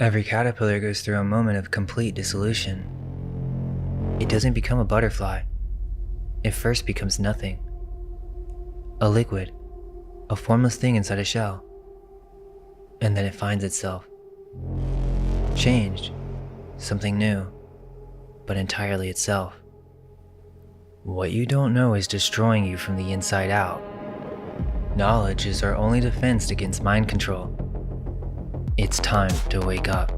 Every caterpillar goes through a moment of complete dissolution. It doesn't become a butterfly. It first becomes nothing. A liquid, a formless thing inside a shell. And then it finds itself. Changed, something new, but entirely itself. What you don't know is destroying you from the inside out. Knowledge is our only defense against mind control. It's time to wake up.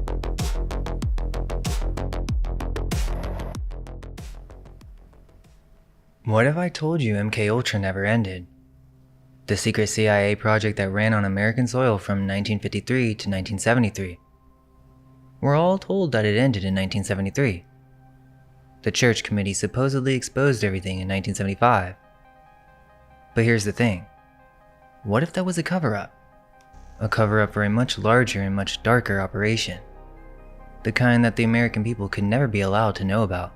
What if I told you MKUltra never ended? The secret CIA project that ran on American soil from 1953 to 1973. We're all told that it ended in 1973. The Church Committee supposedly exposed everything in 1975. But here's the thing. What if that was a cover-up? A cover-up for a much larger and much darker operation. The kind that the American people could never be allowed to know about.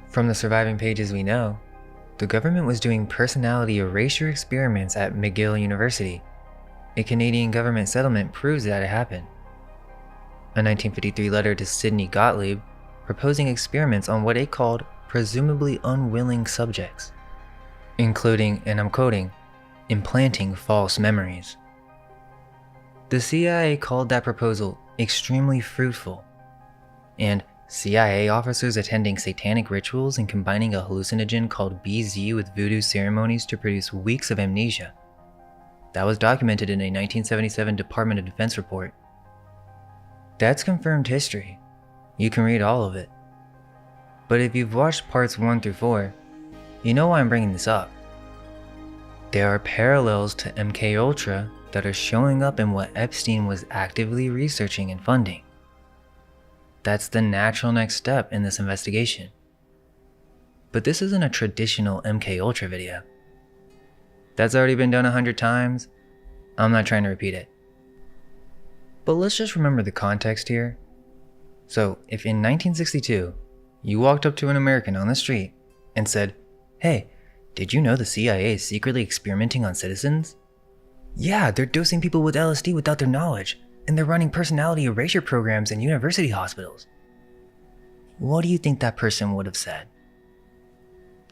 From the surviving pages we know, the government was doing personality erasure experiments at McGill University. A Canadian government settlement proves that it happened. A 1953 letter to Sidney Gottlieb proposing experiments on what it called presumably unwilling subjects, including, and I'm quoting, implanting false memories. The CIA called that proposal extremely fruitful, and CIA officers attending satanic rituals and combining a hallucinogen called BZ with voodoo ceremonies to produce weeks of amnesia. That was documented in a 1977 Department of Defense report. That's confirmed history. You can read all of it. But if you've watched parts 1 through 4, you know why I'm bringing this up. There are parallels to MKUltra that are showing up in what Epstein was actively researching and funding. That's the natural next step in this investigation. But this isn't a traditional MKUltra video. That's already been done 100 times. I'm not trying to repeat it. But let's just remember the context here. So if in 1962, you walked up to an American on the street and said, "Hey, did you know the CIA is secretly experimenting on citizens? Yeah, they're dosing people with LSD without their knowledge, and they're running personality erasure programs in university hospitals." What do you think that person would have said?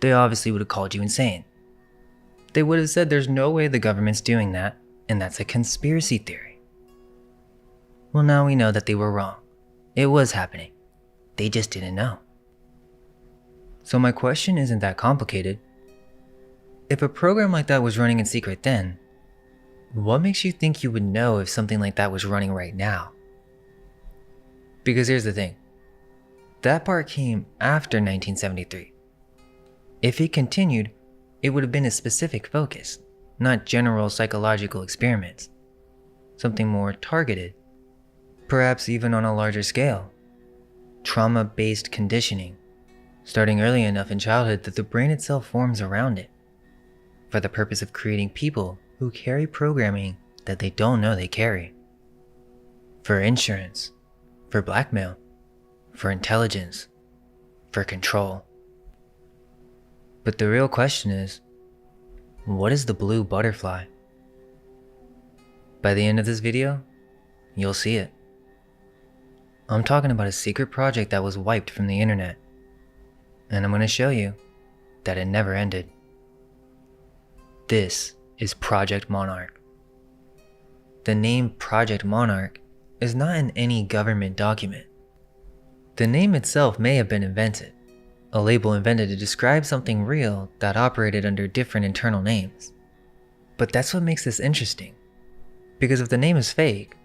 They obviously would have called you insane. They would have said there's no way the government's doing that, and that's a conspiracy theory. Well, now we know that they were wrong. It was happening. They just didn't know. So my question isn't that complicated. If a program like that was running in secret then, what makes you think you would know if something like that was running right now? Because here's the thing. That part came after 1973. If it continued, it would have been a specific focus, not general psychological experiments. Something more targeted, perhaps even on a larger scale. Trauma-based conditioning, starting early enough in childhood that the brain itself forms around it, for the purpose of creating people who carry programming that they don't know they carry. For insurance, for blackmail, for intelligence, for control. But the real question is, what is the blue butterfly? By the end of this video, you'll see it. I'm talking about a secret project that was wiped from the internet. And I'm going to show you that it never ended. This is Project Monarch. The name Project Monarch is not in any government document. The name itself may have been invented, a label invented to describe something real that operated under different internal names. But that's what makes this interesting. Because if the name is fake,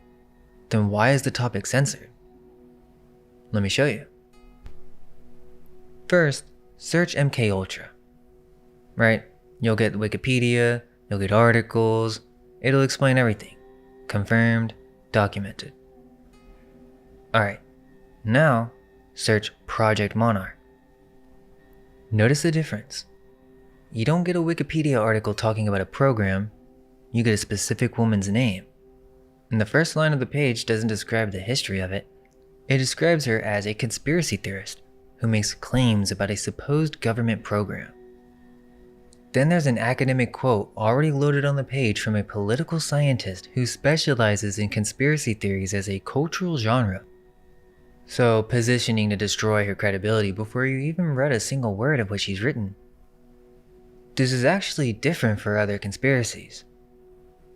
then why is the topic censored? Let me show you. First, search MKUltra. Right? You'll get Wikipedia, you'll get articles, it'll explain everything. Confirmed, documented. Alright, now search Project Monarch. Notice the difference. You don't get a Wikipedia article talking about a program, you get a specific woman's name. And the first line of the page doesn't describe the history of it. It describes her as a conspiracy theorist who makes claims about a supposed government program. Then there's an academic quote already loaded on the page from a political scientist who specializes in conspiracy theories as a cultural genre. So positioning to destroy her credibility before you even read a single word of what she's written. This is actually different for other conspiracies.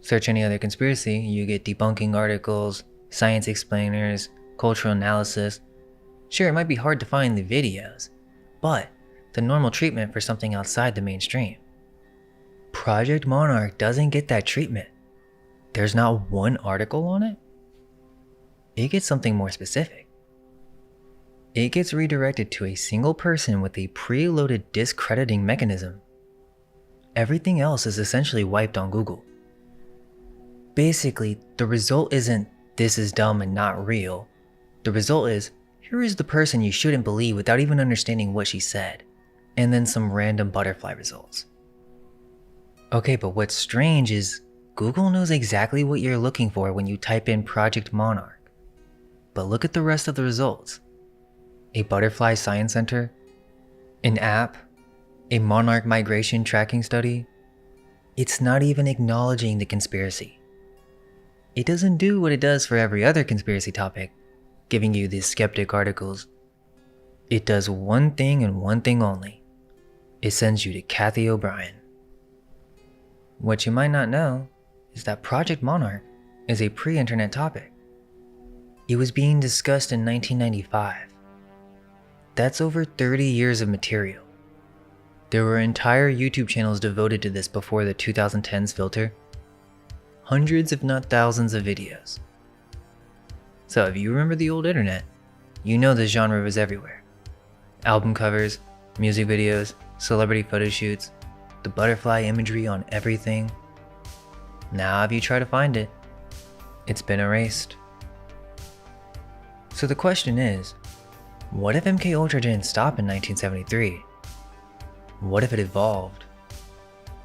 Search any other conspiracy, you get debunking articles, science explainers, cultural analysis. Sure, it might be hard to find the videos, but the normal treatment for something outside the mainstream. Project Monarch doesn't get that treatment. There's not one article on it. It gets something more specific. It gets redirected to a single person with a preloaded discrediting mechanism. Everything else is essentially wiped on Google. Basically, the result isn't "this is dumb and not real." The result is, here is the person you shouldn't believe without even understanding what she said, and then some random butterfly results. Okay, but what's strange is Google knows exactly what you're looking for when you type in Project Monarch. But look at the rest of the results. A butterfly science center, an app, a monarch migration tracking study. It's not even acknowledging the conspiracy. It doesn't do what it does for every other conspiracy topic, giving you these skeptic articles. It does one thing and one thing only. It sends you to Kathy O'Brien. What you might not know is that Project Monarch is a pre-internet topic. It was being discussed in 1995. That's over 30 years of material. There were entire YouTube channels devoted to this before the 2010s filter. Hundreds if not thousands of videos. So if you remember the old internet, you know this genre was everywhere. Album covers, music videos, celebrity photo shoots, the butterfly imagery on everything. Now if you try to find it, it's been erased. So the question is, what if MKUltra didn't stop in 1973? What if it evolved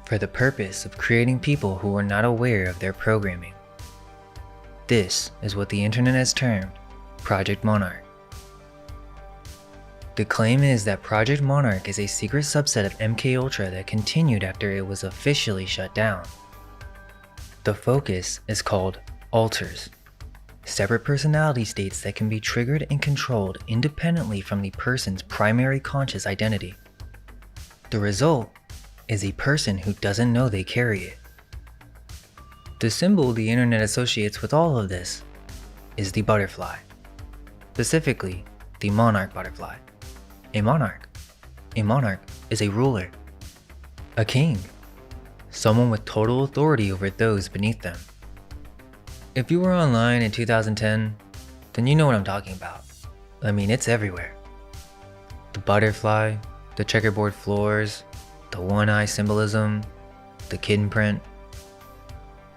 for the purpose of creating people who were not aware of their programming? This is what the internet has termed Project Monarch. The claim is that Project Monarch is a secret subset of MKUltra that continued after it was officially shut down. The focus is called alters, separate personality states that can be triggered and controlled independently from the person's primary conscious identity. The result is a person who doesn't know they carry it. The symbol the internet associates with all of this is the butterfly, specifically the monarch butterfly. A monarch is a ruler, a king, someone with total authority over those beneath them. If you were online in 2010, then you know what I'm talking about. I mean, it's everywhere. The butterfly, the checkerboard floors, the one-eye symbolism, the kitten print.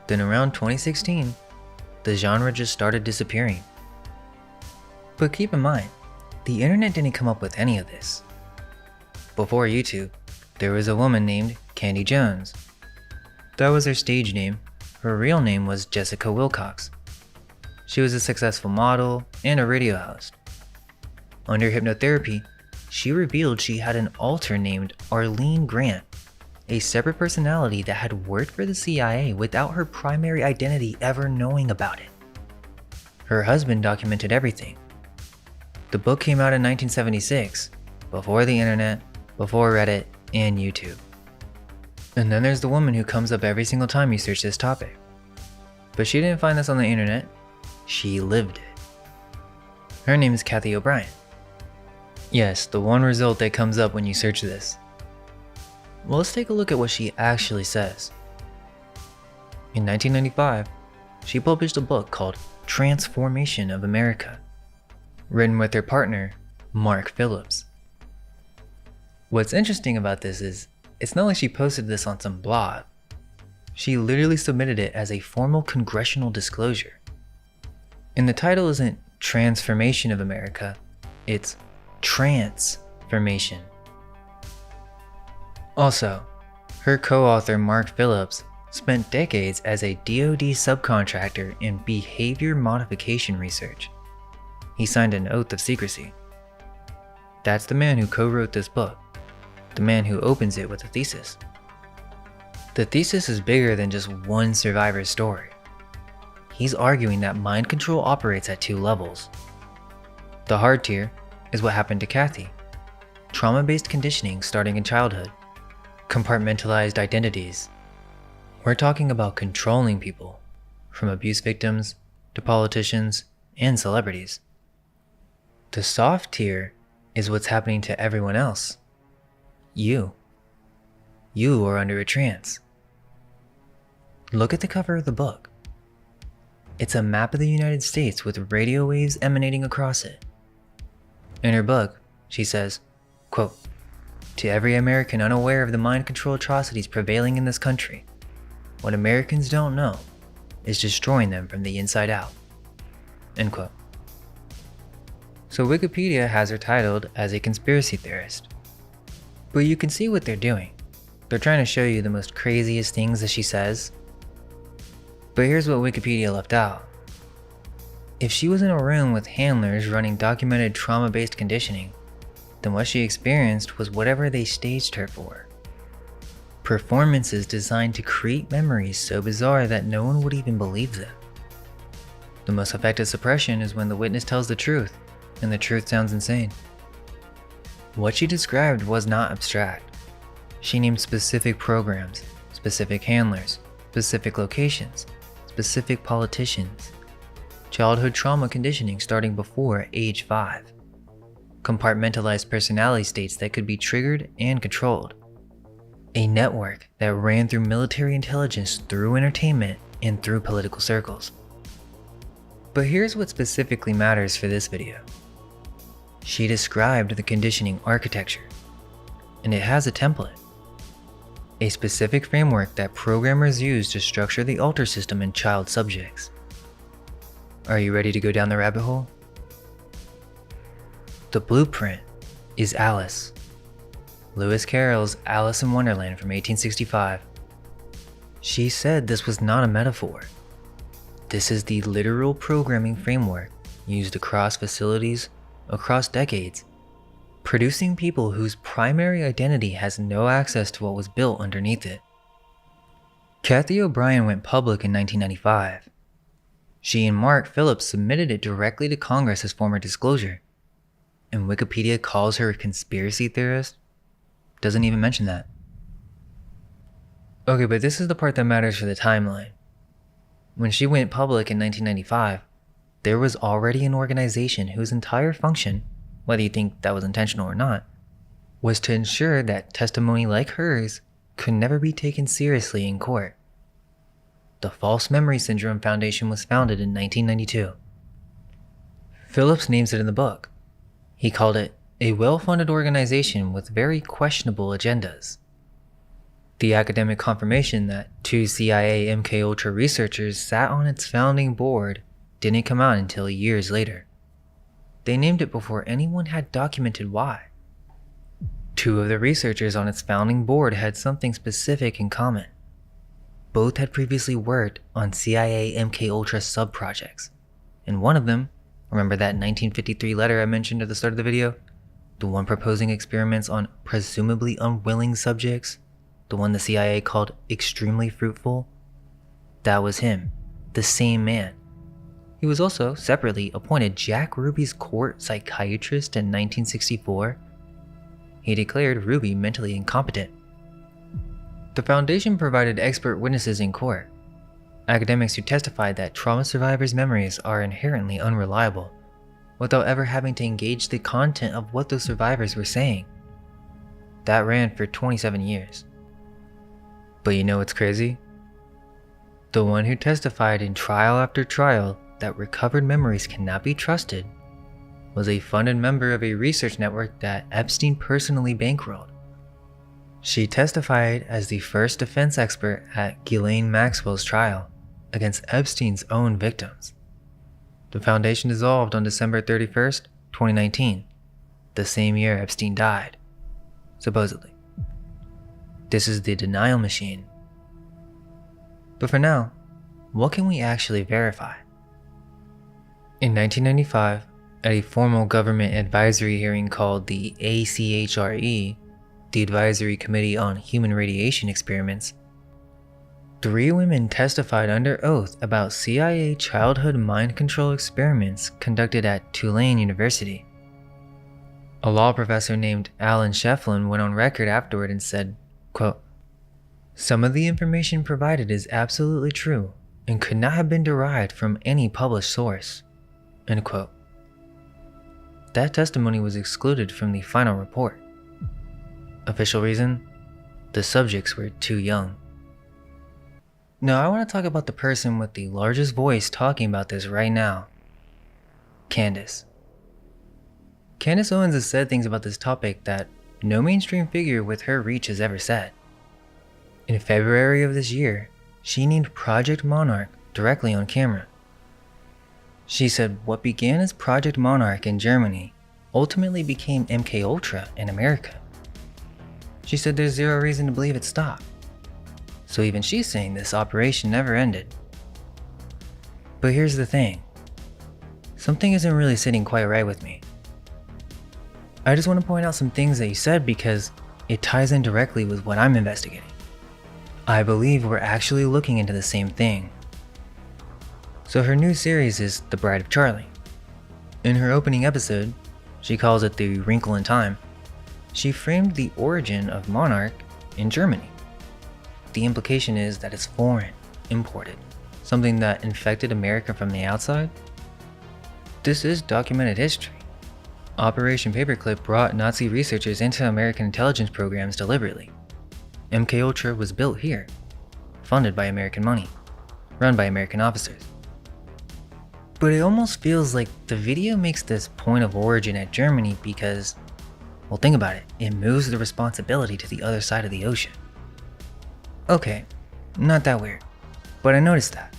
Then around 2016, the genre just started disappearing. But keep in mind, the internet didn't come up with any of this. Before YouTube, there was a woman named Candy Jones. That was her stage name. Her real name was Jessica Wilcox. She was a successful model and a radio host. Under hypnotherapy, she revealed she had an alter named Arlene Grant, a separate personality that had worked for the CIA without her primary identity ever knowing about it. Her husband documented everything. The book came out in 1976, before the internet, before Reddit, and YouTube. And then there's the woman who comes up every single time you search this topic. But she didn't find this on the internet, she lived it. Her name is Kathy O'Brien. Yes, the one result that comes up when you search this. Well, let's take a look at what she actually says. In 1995, she published a book called Transformation of America, written with her partner, Mark Phillips. What's interesting about this is, it's not like she posted this on some blog. She literally submitted it as a formal congressional disclosure. And the title isn't Transformation of America, it's Transformation. Also, her co-author Mark Phillips spent decades as a DoD subcontractor in behavior modification research. He signed an oath of secrecy. That's the man who co-wrote this book, the man who opens it with a thesis. The thesis is bigger than just one survivor's story. He's arguing that mind control operates at two levels. The hard tier is what happened to Kathy. Trauma-based conditioning starting in childhood. Compartmentalized identities. We're talking about controlling people, from abuse victims to politicians and celebrities. The soft tier is what's happening to everyone else. You. You are under a trance. Look at the cover of the book. It's a map of the United States with radio waves emanating across it. In her book, she says, quote, "To every American unaware of the mind control atrocities prevailing in this country, what Americans don't know is destroying them from the inside out." End quote. So Wikipedia has her titled as a conspiracy theorist. But you can see what they're doing. They're trying to show you the most craziest things that she says. But here's what Wikipedia left out. If she was in a room with handlers running documented trauma-based conditioning, then what she experienced was whatever they staged her for. Performances designed to create memories so bizarre that no one would even believe them. The most effective suppression is when the witness tells the truth, and the truth sounds insane. What she described was not abstract. She named specific programs, specific handlers, specific locations, specific politicians, childhood trauma conditioning starting before age 5, compartmentalized personality states that could be triggered and controlled, a network that ran through military intelligence, through entertainment, and through political circles. But here's what specifically matters for this video. She described the conditioning architecture, and it has a template, a specific framework that programmers use to structure the alter system in child subjects. Are you ready to go down the rabbit hole? The blueprint is Alice, Lewis Carroll's Alice in Wonderland from 1865. She said this was not a metaphor. This is the literal programming framework used across facilities, across decades, producing people whose primary identity has no access to what was built underneath it. Kathy O'Brien went public in 1995. She and Mark Phillips submitted it directly to Congress as former disclosure, and Wikipedia calls her a conspiracy theorist? Doesn't even mention that. Okay, but this is the part that matters for the timeline. When she went public in 1995, there was already an organization whose entire function, whether you think that was intentional or not, was to ensure that testimony like hers could never be taken seriously in court. The False Memory Syndrome Foundation was founded in 1992. Phillips names it in the book. He called it a well-funded organization with very questionable agendas. The academic confirmation that 2 CIA MKUltra researchers sat on its founding board didn't come out until years later. They named it before anyone had documented why. 2 of the researchers on its founding board had something specific in common. Both had previously worked on CIA MKUltra sub-projects, and one of them, remember that 1953 letter I mentioned at the start of the video? The one proposing experiments on presumably unwilling subjects? The one the CIA called extremely fruitful? That was him, the same man. He was also separately appointed Jack Ruby's court psychiatrist in 1964. He declared Ruby mentally incompetent. The foundation provided expert witnesses in court, academics who testified that trauma survivors' memories are inherently unreliable, without ever having to engage the content of what those survivors were saying. That ran for 27 years. But you know what's crazy? The one who testified in trial after trial that recovered memories cannot be trusted was a funded member of a research network that Epstein personally bankrolled. She testified as the first defense expert at Ghislaine Maxwell's trial against Epstein's own victims. The foundation dissolved on December 31st, 2019, the same year Epstein died, supposedly. This is the denial machine. But for now, what can we actually verify? In 1995, at a formal government advisory hearing called the ACHRE, the Advisory Committee on Human Radiation Experiments, 3 women testified under oath about CIA childhood mind control experiments conducted at Tulane University. A law professor named Alan Shefflin went on record afterward and said, quote, "Some of the information provided is absolutely true and could not have been derived from any published source." End quote. That testimony was excluded from the final report. Official reason? The subjects were too young. Now I want to talk about the person with the largest voice talking about this right now. Candace. Candace Owens has said things about this topic that no mainstream figure with her reach has ever said. In February of this year, she named Project Monarch directly on camera. She said what began as Project Monarch in Germany ultimately became MKUltra in America. She said there's zero reason to believe it stopped. So even she's saying this operation never ended. But here's the thing. Something isn't really sitting quite right with me. I just want to point out some things that you said because it ties in directly with what I'm investigating. I believe we're actually looking into the same thing. So her new series is The Bride of Charlie. In her opening episode, she calls it The Wrinkle in Time, she framed the origin of Monarch in Germany. The implication is that it's foreign, imported, something that infected America from the outside. This is documented history. Operation Paperclip brought Nazi researchers into American intelligence programs deliberately. MKUltra was built here, funded by American money, run by American officers. But it almost feels like the video makes this point of origin at Germany because, well, think about it, it moves the responsibility to the other side of the ocean. Okay, not that weird, but I noticed that.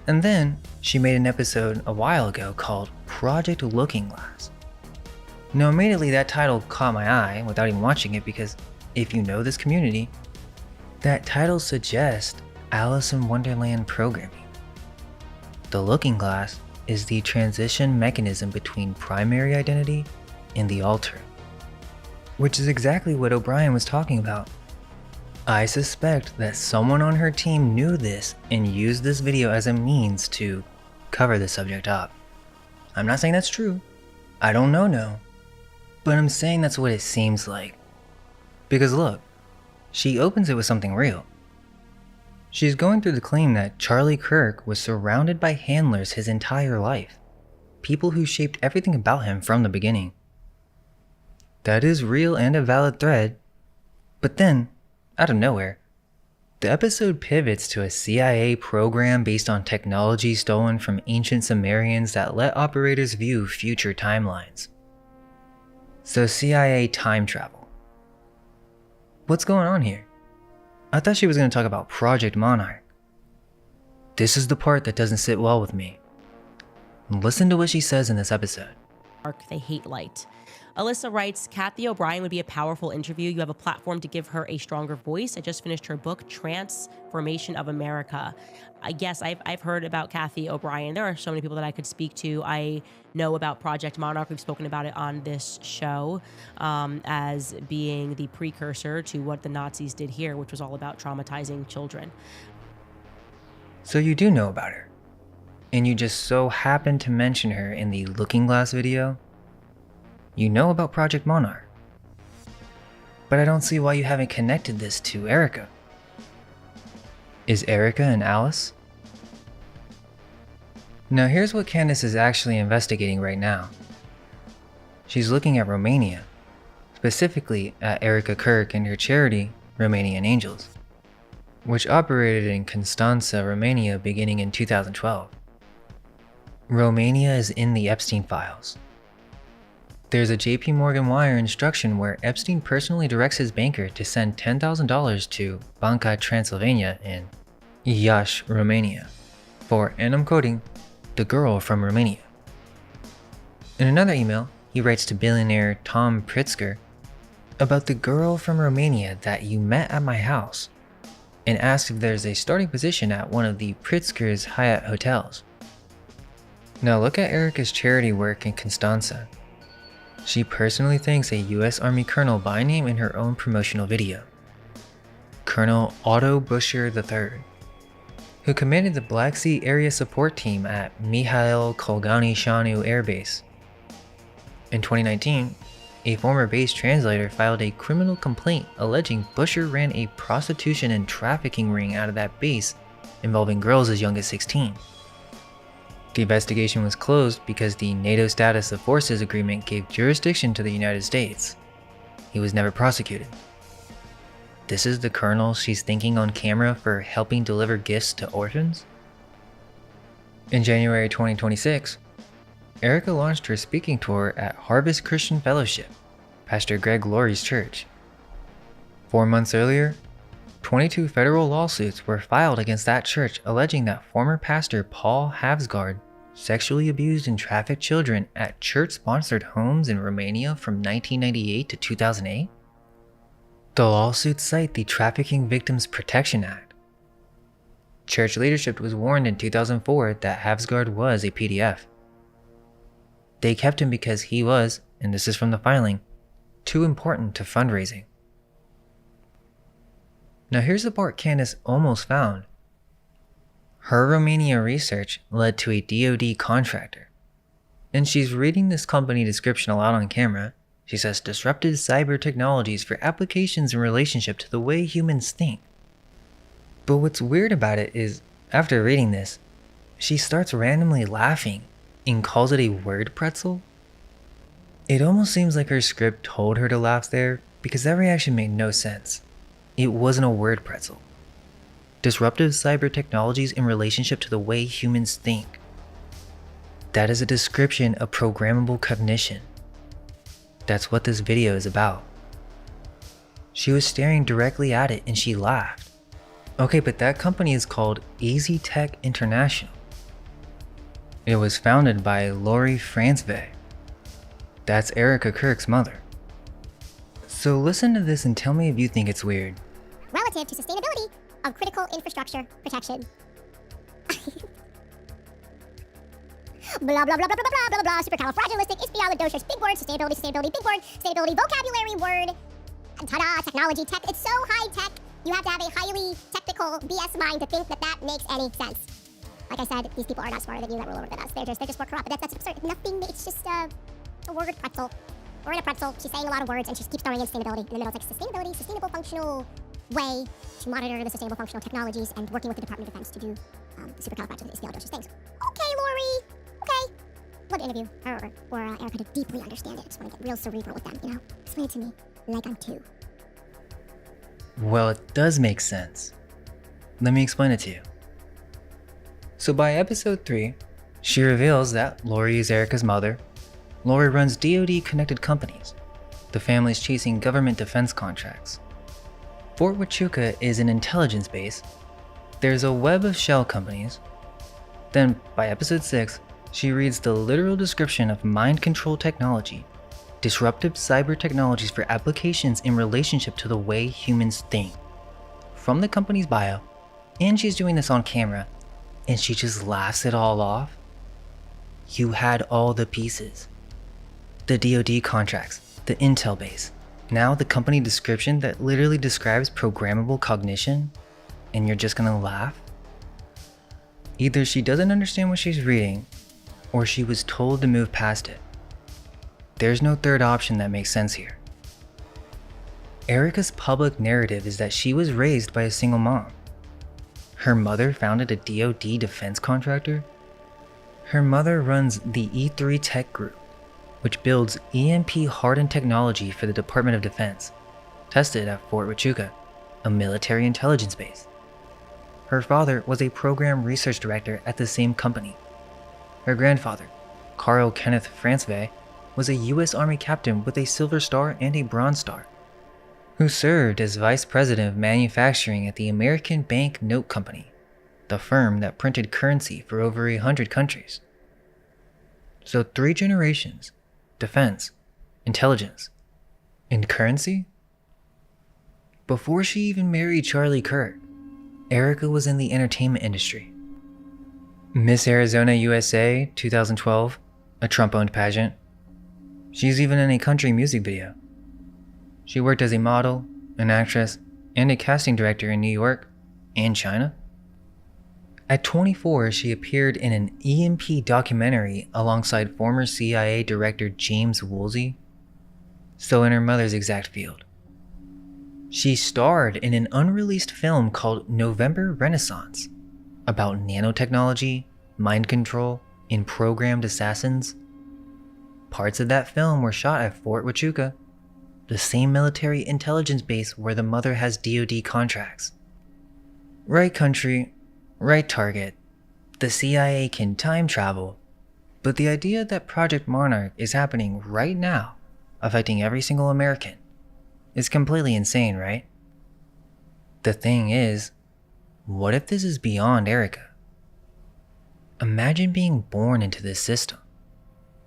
And then she made an episode a while ago called Project Looking Glass. Now immediately that title caught my eye without even watching it because if you know this community, that title suggests Alice in Wonderland programming. The looking glass is the transition mechanism between primary identity and the alter, which is exactly what O'Brien was talking about. I suspect that someone on her team knew this and used this video as a means to cover the subject up. I'm not saying that's true. I don't know, but I'm saying that's what it seems like. Because look, she opens it with something real. She's going through the claim that Charlie Kirk was surrounded by handlers his entire life, people who shaped everything about him from the beginning. That is real and a valid thread, but then, out of nowhere, the episode pivots to a CIA program based on technology stolen from ancient Sumerians that let operators view future timelines. So CIA time travel. What's going on here? I thought she was going to talk about Project Monarch. This is the part that doesn't sit well with me. Listen to what she says in this episode. They hate light. Alyssa writes, Kathy O'Brien would be a powerful interview. You have a platform to give her a stronger voice. I just finished her book, Transformation of America. Yes, I've heard about Kathy O'Brien. There are so many people that I could speak to. I know about Project Monarch. We've spoken about it on this show as being the precursor to what the Nazis did here, which was all about traumatizing children. So you do know about her, and you just so happened to mention her in the Looking Glass video? You know about Project Monarch. But I don't see why you haven't connected this to Erica. Is Erica and Alice? Now here's what Candace is actually investigating right now. She's looking at Romania, specifically at Erica Kirk and her charity, Romanian Angels, which operated in Constanța, Romania beginning in 2012. Romania is in the Epstein files. There's a JP Morgan wire instruction where Epstein personally directs his banker to send $10,000 to Banca Transylvania in Iași, Romania, for, and I'm quoting, the girl from Romania. In another email, he writes to billionaire Tom Pritzker about the girl from Romania that you met at my house and asks if there's a starting position at one of the Pritzker's Hyatt hotels. Now look at Erica's charity work in Constanța. She personally thanks a US Army colonel by name in her own promotional video. Colonel Otto Buscher III, who commanded the Black Sea Area Support Team at Mikhail Kolgany-Shanu Air Base. In 2019, a former base translator filed a criminal complaint alleging Buscher ran a prostitution and trafficking ring out of that base involving girls as young as 16. The investigation was closed because the NATO Status of Forces Agreement gave jurisdiction to the United States. He was never prosecuted. This is the colonel she's thanking on camera for helping deliver gifts to orphans? In January 2026, Erica launched her speaking tour at Harvest Christian Fellowship, Pastor Greg Laurie's church. 4 months earlier, 22 federal lawsuits were filed against that church alleging that former pastor Paul Havsgaard sexually abused and trafficked children at church-sponsored homes in Romania from 1998 to 2008. The lawsuits cite the Trafficking Victims Protection Act. Church leadership was warned in 2004 that Havsgaard was a PDF. They kept him because he was, and this is from the filing, too important to fundraising. Now here's the part Candace almost found. Her Romania research led to a DoD contractor. And she's reading this company description aloud on camera. She says, disruptive cyber technologies for applications in relationship to the way humans think. But what's weird about it is, after reading this, she starts randomly laughing and calls it a word pretzel. It almost seems like her script told her to laugh there because that reaction made no sense. It wasn't a word pretzel. Disruptive cyber technologies in relationship to the way humans think. That is a description of programmable cognition. That's what this video is about. She was staring directly at it and she laughed. Okay, but that company is called Easy Tech International. It was founded by Lori Francevay. That's Erica Kirk's mother. So listen to this and tell me if you think it's weird. Relative to sustainability of critical infrastructure protection. Blah, blah, blah, blah, blah, blah, blah, blah, supercalifragilistic, big word, sustainability, big word, sustainability, vocabulary word, ta-da, technology, tech, it's so high-tech, you have to have a highly technical BS mind to think that that makes any sense. Like I said, these people are not smarter than you that rule over than us, they're just more corrupt, but that's absurd, nothing, it's just a word pretzel. We're in a pretzel, she's saying a lot of words, and she keeps throwing in sustainability in the middle. It's like sustainability, sustainable functional way to monitor the sustainable functional technologies and working with the Department of Defense to do the supercalifragilistic things. Okay, Lori, okay. Love to interview her or Erica to deeply understand it. I just want to get real cerebral with them, you know? Explain it to me like I'm 2. Well, it does make sense. Let me explain it to you. So by episode 3, she reveals that Lori is Erica's mother. Lori runs DoD-connected companies. The family's chasing government defense contracts. Fort Huachuca is an intelligence base. There's a web of shell companies. Then, by episode 6, she reads the literal description of mind control technology, disruptive cyber technologies for applications in relationship to the way humans think, from the company's bio, and she's doing this on camera, and she just laughs it all off. You had all the pieces. The DoD contracts, the intel base, now the company description that literally describes programmable cognition, and you're just gonna laugh? Either she doesn't understand what she's reading, or she was told to move past it. There's no third option that makes sense here. Erica's public narrative is that she was raised by a single mom. Her mother founded a DoD defense contractor. Her mother runs the E3 Tech Group, which builds EMP-hardened technology for the Department of Defense, tested at Fort Huachuca, a military intelligence base. Her father was a program research director at the same company. Her grandfather, Carl Kenneth Francevay, was a U.S. Army captain with a Silver Star and a Bronze Star, who served as vice president of manufacturing at the American Bank Note Company, the firm that printed currency for over 100 countries. So 3 generations, defense, intelligence, and currency? Before she even married Charlie Kirk, Erica was in the entertainment industry. Miss Arizona USA 2012, a Trump-owned pageant. She's even in a country music video. She worked as a model, an actress, and a casting director in New York and China. At 24, she appeared in an EMP documentary alongside former CIA Director James Woolsey, so in her mother's exact field. She starred in an unreleased film called November Renaissance about nanotechnology, mind control, and programmed assassins. Parts of that film were shot at Fort Huachuca, the same military intelligence base where the mother has DoD contracts. Right country, right target. The CIA can time travel, but the idea that Project Monarch is happening right now, affecting every single American, is completely insane, right? The thing is, what if this is beyond Erica? Imagine being born into this system.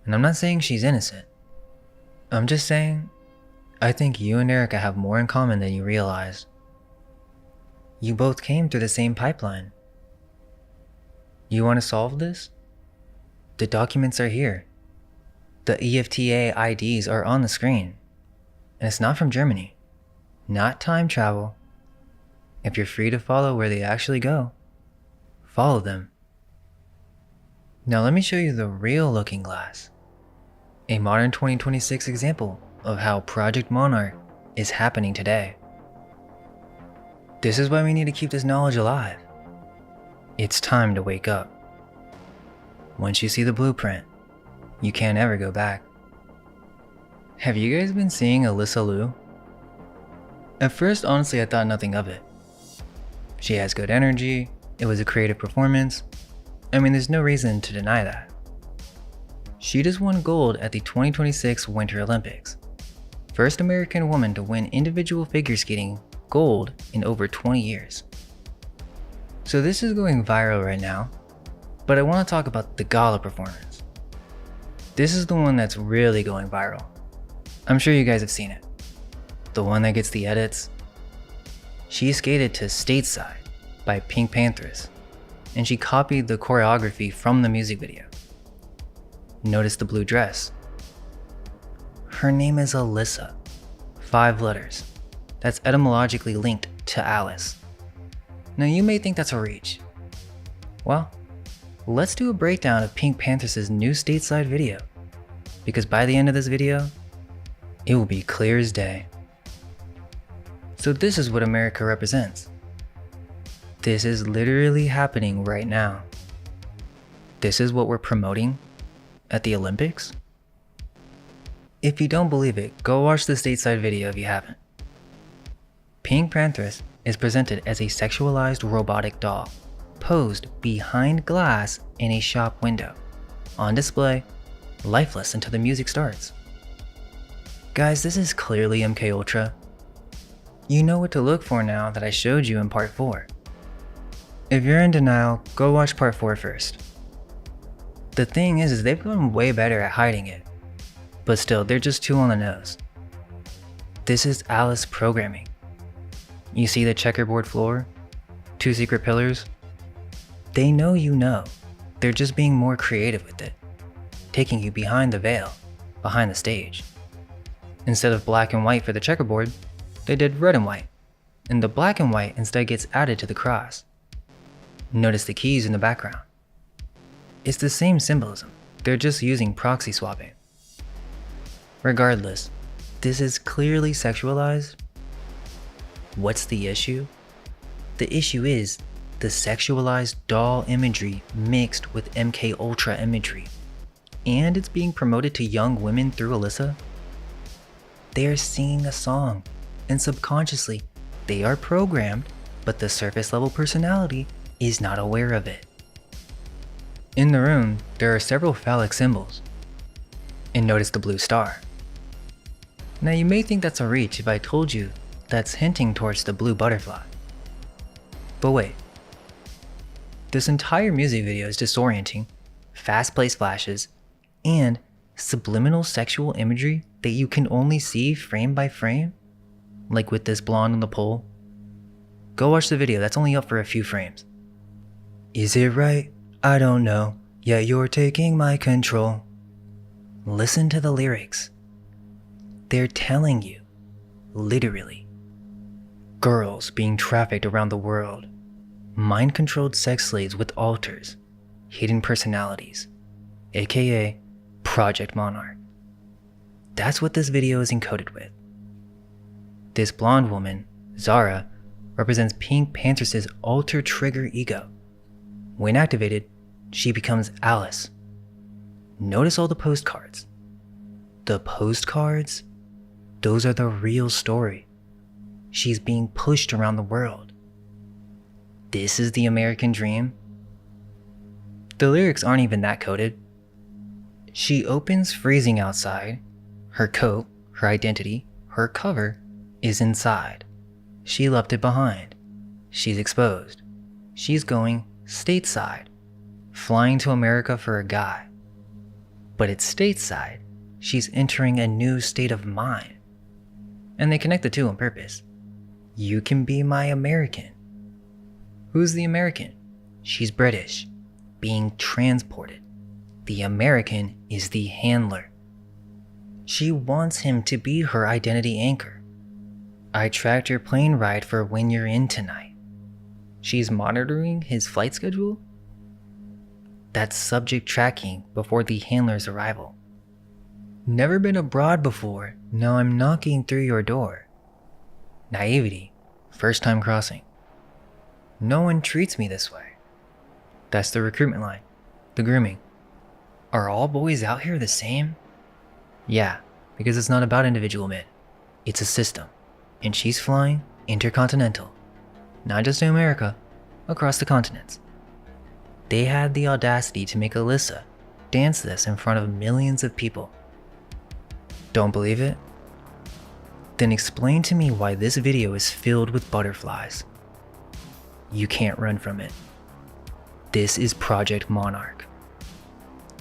And I'm not saying she's innocent. I'm just saying, I think you and Erica have more in common than you realize. You both came through the same pipeline. You want to solve this? The documents are here. The EFTA IDs are on the screen. And it's not from Germany. Not time travel. If you're free to follow where they actually go, follow them. Now let me show you the real Looking Glass. A modern 2026 example of how Project Monarch is happening today. This is why we need to keep this knowledge alive. It's time to wake up. Once you see the blueprint, you can't ever go back. Have you guys been seeing Alyssa Liu? At first, honestly, I thought nothing of it. She has good energy, it was a creative performance. I mean, there's no reason to deny that. She just won gold at the 2026 Winter Olympics. First American woman to win individual figure skating gold in over 20 years. So this is going viral right now, but I want to talk about the gala performance. This is the one that's really going viral. I'm sure you guys have seen it. The one that gets the edits. She skated to Stateside by Pink Panthers, and she copied the choreography from the music video. Notice the blue dress. Her name is Alyssa, 5 letters. That's etymologically linked to Alice. Now you may think that's a reach. Well, let's do a breakdown of Pink Panthers' new Stateside video, because by the end of this video, it will be clear as day. So this is what America represents. This is literally happening right now. This is what we're promoting at the Olympics? If you don't believe it, go watch the Stateside video if you haven't. Pink Panthers is presented as a sexualized robotic doll, posed behind glass in a shop window, on display, lifeless until the music starts. Guys, this is clearly MK Ultra. You know what to look for now that I showed you in part 4. If you're in denial, go watch part 4 first. The thing is they've gotten way better at hiding it, but still, they're just too on the nose. This is Alice programming. You see the checkerboard floor? 2 secret pillars? They know you know. They're just being more creative with it, taking you behind the veil, behind the stage. Instead of black and white for the checkerboard, they did red and white, and the black and white instead gets added to the cross. Notice the keys in the background. It's the same symbolism, they're just using proxy swapping. Regardless, this is clearly sexualized. What's the issue? The issue is the sexualized doll imagery mixed with MK Ultra imagery, and it's being promoted to young women through Alyssa. They are singing a song, and subconsciously, they are programmed, but the surface level personality is not aware of it. In the room, there are several phallic symbols, and notice the blue star. Now you may think that's a reach if I told you that's hinting towards the blue butterfly. But wait. This entire music video is disorienting, fast-paced flashes, and subliminal sexual imagery that you can only see frame by frame, like with this blonde on the pole. Go watch the video, that's only up for a few frames. Is it right? I don't know, yet you're taking my control. Listen to the lyrics. They're telling you, literally, girls being trafficked around the world, mind-controlled sex slaves with alters, hidden personalities, aka Project Monarch. That's what this video is encoded with. This blonde woman, Zara, represents Pink Pantheress' alter trigger ego. When activated, she becomes Alice. Notice all the postcards. The postcards? Those are the real story. She's being pushed around the world. This is the American dream? The lyrics aren't even that coded. She opens freezing outside. Her coat, her identity, her cover is inside. She left it behind. She's exposed. She's going stateside, flying to America for a guy. But it's stateside. She's entering a new state of mind. And they connect the two on purpose. You can be my American. Who's the American? She's British, being transported. The American is the handler. She wants him to be her identity anchor. I tracked your plane ride for when you're in tonight. She's monitoring his flight schedule? That's subject tracking before the handler's arrival. Never been abroad before, now I'm knocking through your door. Naivety, first time crossing. No one treats me this way. That's the recruitment line, the grooming. Are all boys out here the same? Yeah, because it's not about individual men. It's a system. And she's flying intercontinental. Not just to America, across the continents. They had the audacity to make Alyssa dance this in front of millions of people. Don't believe it? Then explain to me why this video is filled with butterflies. You can't run from it. This is Project Monarch.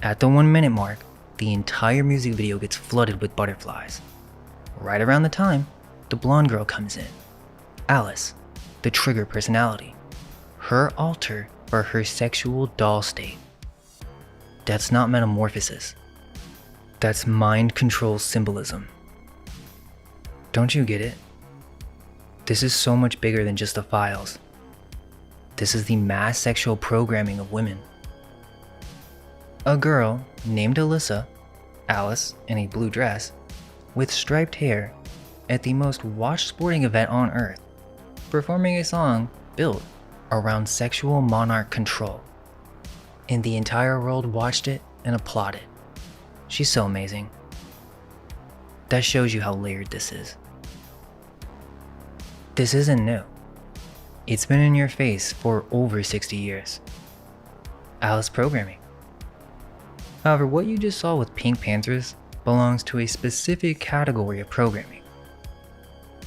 At the 1 minute mark, the entire music video gets flooded with butterflies. Right around the time, the blonde girl comes in. Alice, the trigger personality. Her alter for her sexual doll state. That's not metamorphosis. That's mind control symbolism. Don't you get it? This is so much bigger than just the files. This is the mass sexual programming of women. A girl named Alyssa, Alice in a blue dress, with striped hair, at the most watched sporting event on earth, performing a song built around sexual monarch control. And the entire world watched it and applauded. She's so amazing. That shows you how layered this is. This isn't new. It's been in your face for over 60 years. Alice programming. However, what you just saw with Pink Pantheress belongs to a specific category of programming.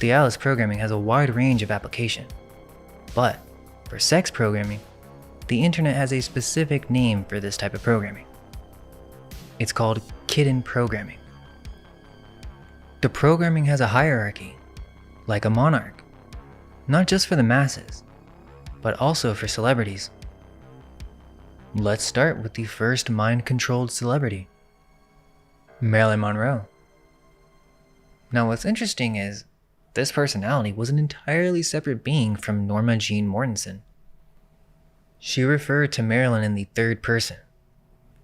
The Alice programming has a wide range of application, but for sex programming, the internet has a specific name for this type of programming. It's called kitten programming. The programming has a hierarchy, like a monarch, not just for the masses, but also for celebrities. Let's start with the first mind-controlled celebrity, Marilyn Monroe. Now what's interesting is, this personality was an entirely separate being from Norma Jean Mortensen. She referred to Marilyn in the third person.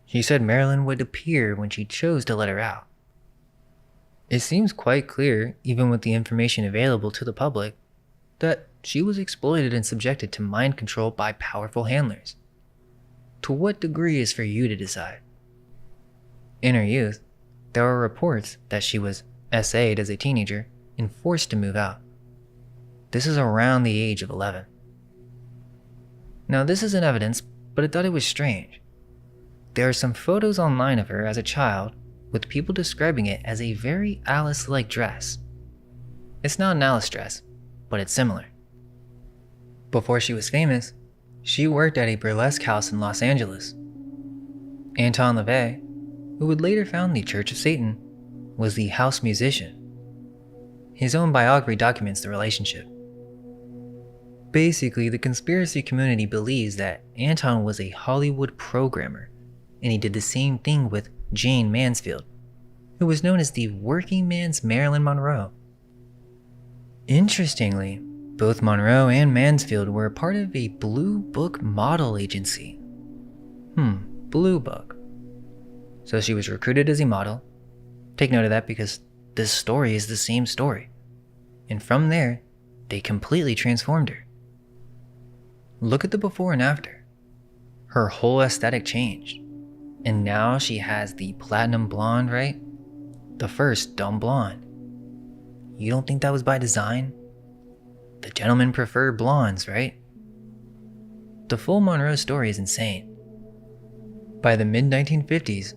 She said Marilyn would appear when she chose to let her out. It seems quite clear, even with the information available to the public, that she was exploited and subjected to mind control by powerful handlers. To what degree is for you to decide? In her youth, there were reports that she was SA'd as a teenager and forced to move out. This is around the age of 11. Now this isn't evidence, but I thought it was strange. There are some photos online of her as a child, with people describing it as a very Alice-like dress. It's not an Alice dress, but it's similar. Before she was famous, she worked at a burlesque house in Los Angeles. Anton LaVey, who would later found the Church of Satan, was the house musician. His own biography documents the relationship. Basically, the conspiracy community believes that Anton was a Hollywood programmer, and he did the same thing with Jane Mansfield, who was known as the working man's Marilyn Monroe. Interestingly, Both Monroe and Mansfield were a part of a Blue Book model agency. Blue Book. So she was recruited as a model. Take note of that because this story is the same story. And from there, they completely transformed her. Look at the before and after. Her whole aesthetic changed. And now she has the platinum blonde, right? The first dumb blonde. You don't think that was by design? The gentlemen prefer blondes, right? The full Monroe story is insane. By the mid-1950s,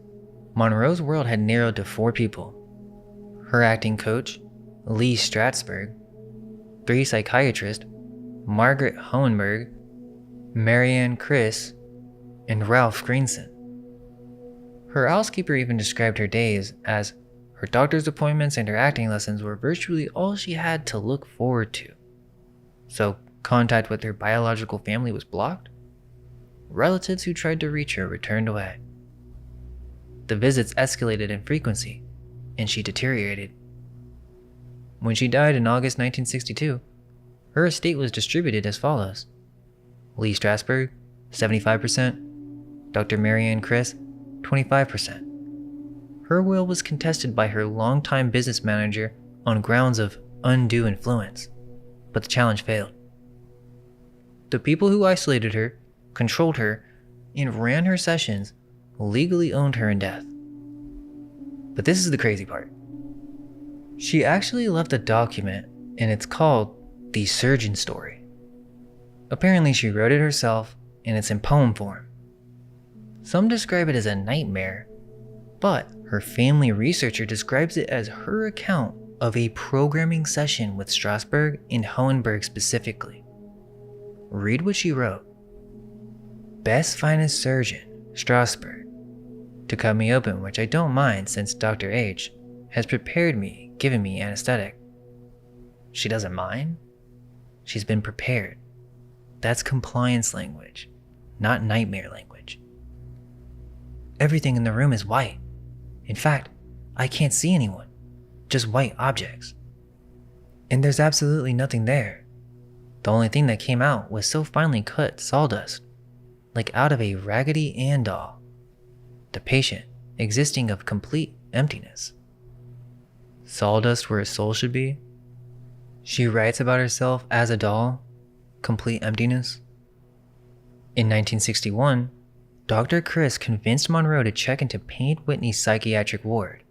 Monroe's world had narrowed to 4 people. Her acting coach, Lee Strasberg, 3 psychiatrists, Margaret Hohenberg, Marianne Criss, and Ralph Greenson. Her housekeeper even described her days as her doctor's appointments and her acting lessons were virtually all she had to look forward to. So contact with her biological family was blocked. Relatives who tried to reach her were turned away. The visits escalated in frequency, and she deteriorated. When she died in August 1962, her estate was distributed as follows: Lee Strasberg, 75%, Dr. Marianne Criss, 25%. Her will was contested by her longtime business manager on grounds of undue influence, but the challenge failed. The people who isolated her, controlled her, and ran her sessions legally owned her in death. But this is the crazy part. She actually left a document, and it's called The Surgeon Story. Apparently she wrote it herself, and it's in poem form. Some describe it as a nightmare, but her family researcher describes it as her account of a programming session with Strasberg and Hohenberg specifically. Read what she wrote. Best finest surgeon, Strasberg, to cut me open, which I don't mind since Dr. H has prepared me, given me anesthetic. She doesn't mind? She's been prepared. That's compliance language, not nightmare language. Everything in the room is white. In fact, I can't see anyone, just white objects. And there's absolutely nothing there. The only thing that came out was so finely cut sawdust, like out of a Raggedy Ann doll. The patient existing of complete emptiness. Sawdust where a soul should be? She writes about herself as a doll, complete emptiness. In 1961, Dr. Criss convinced Monroe to check into Payne Whitney's psychiatric ward.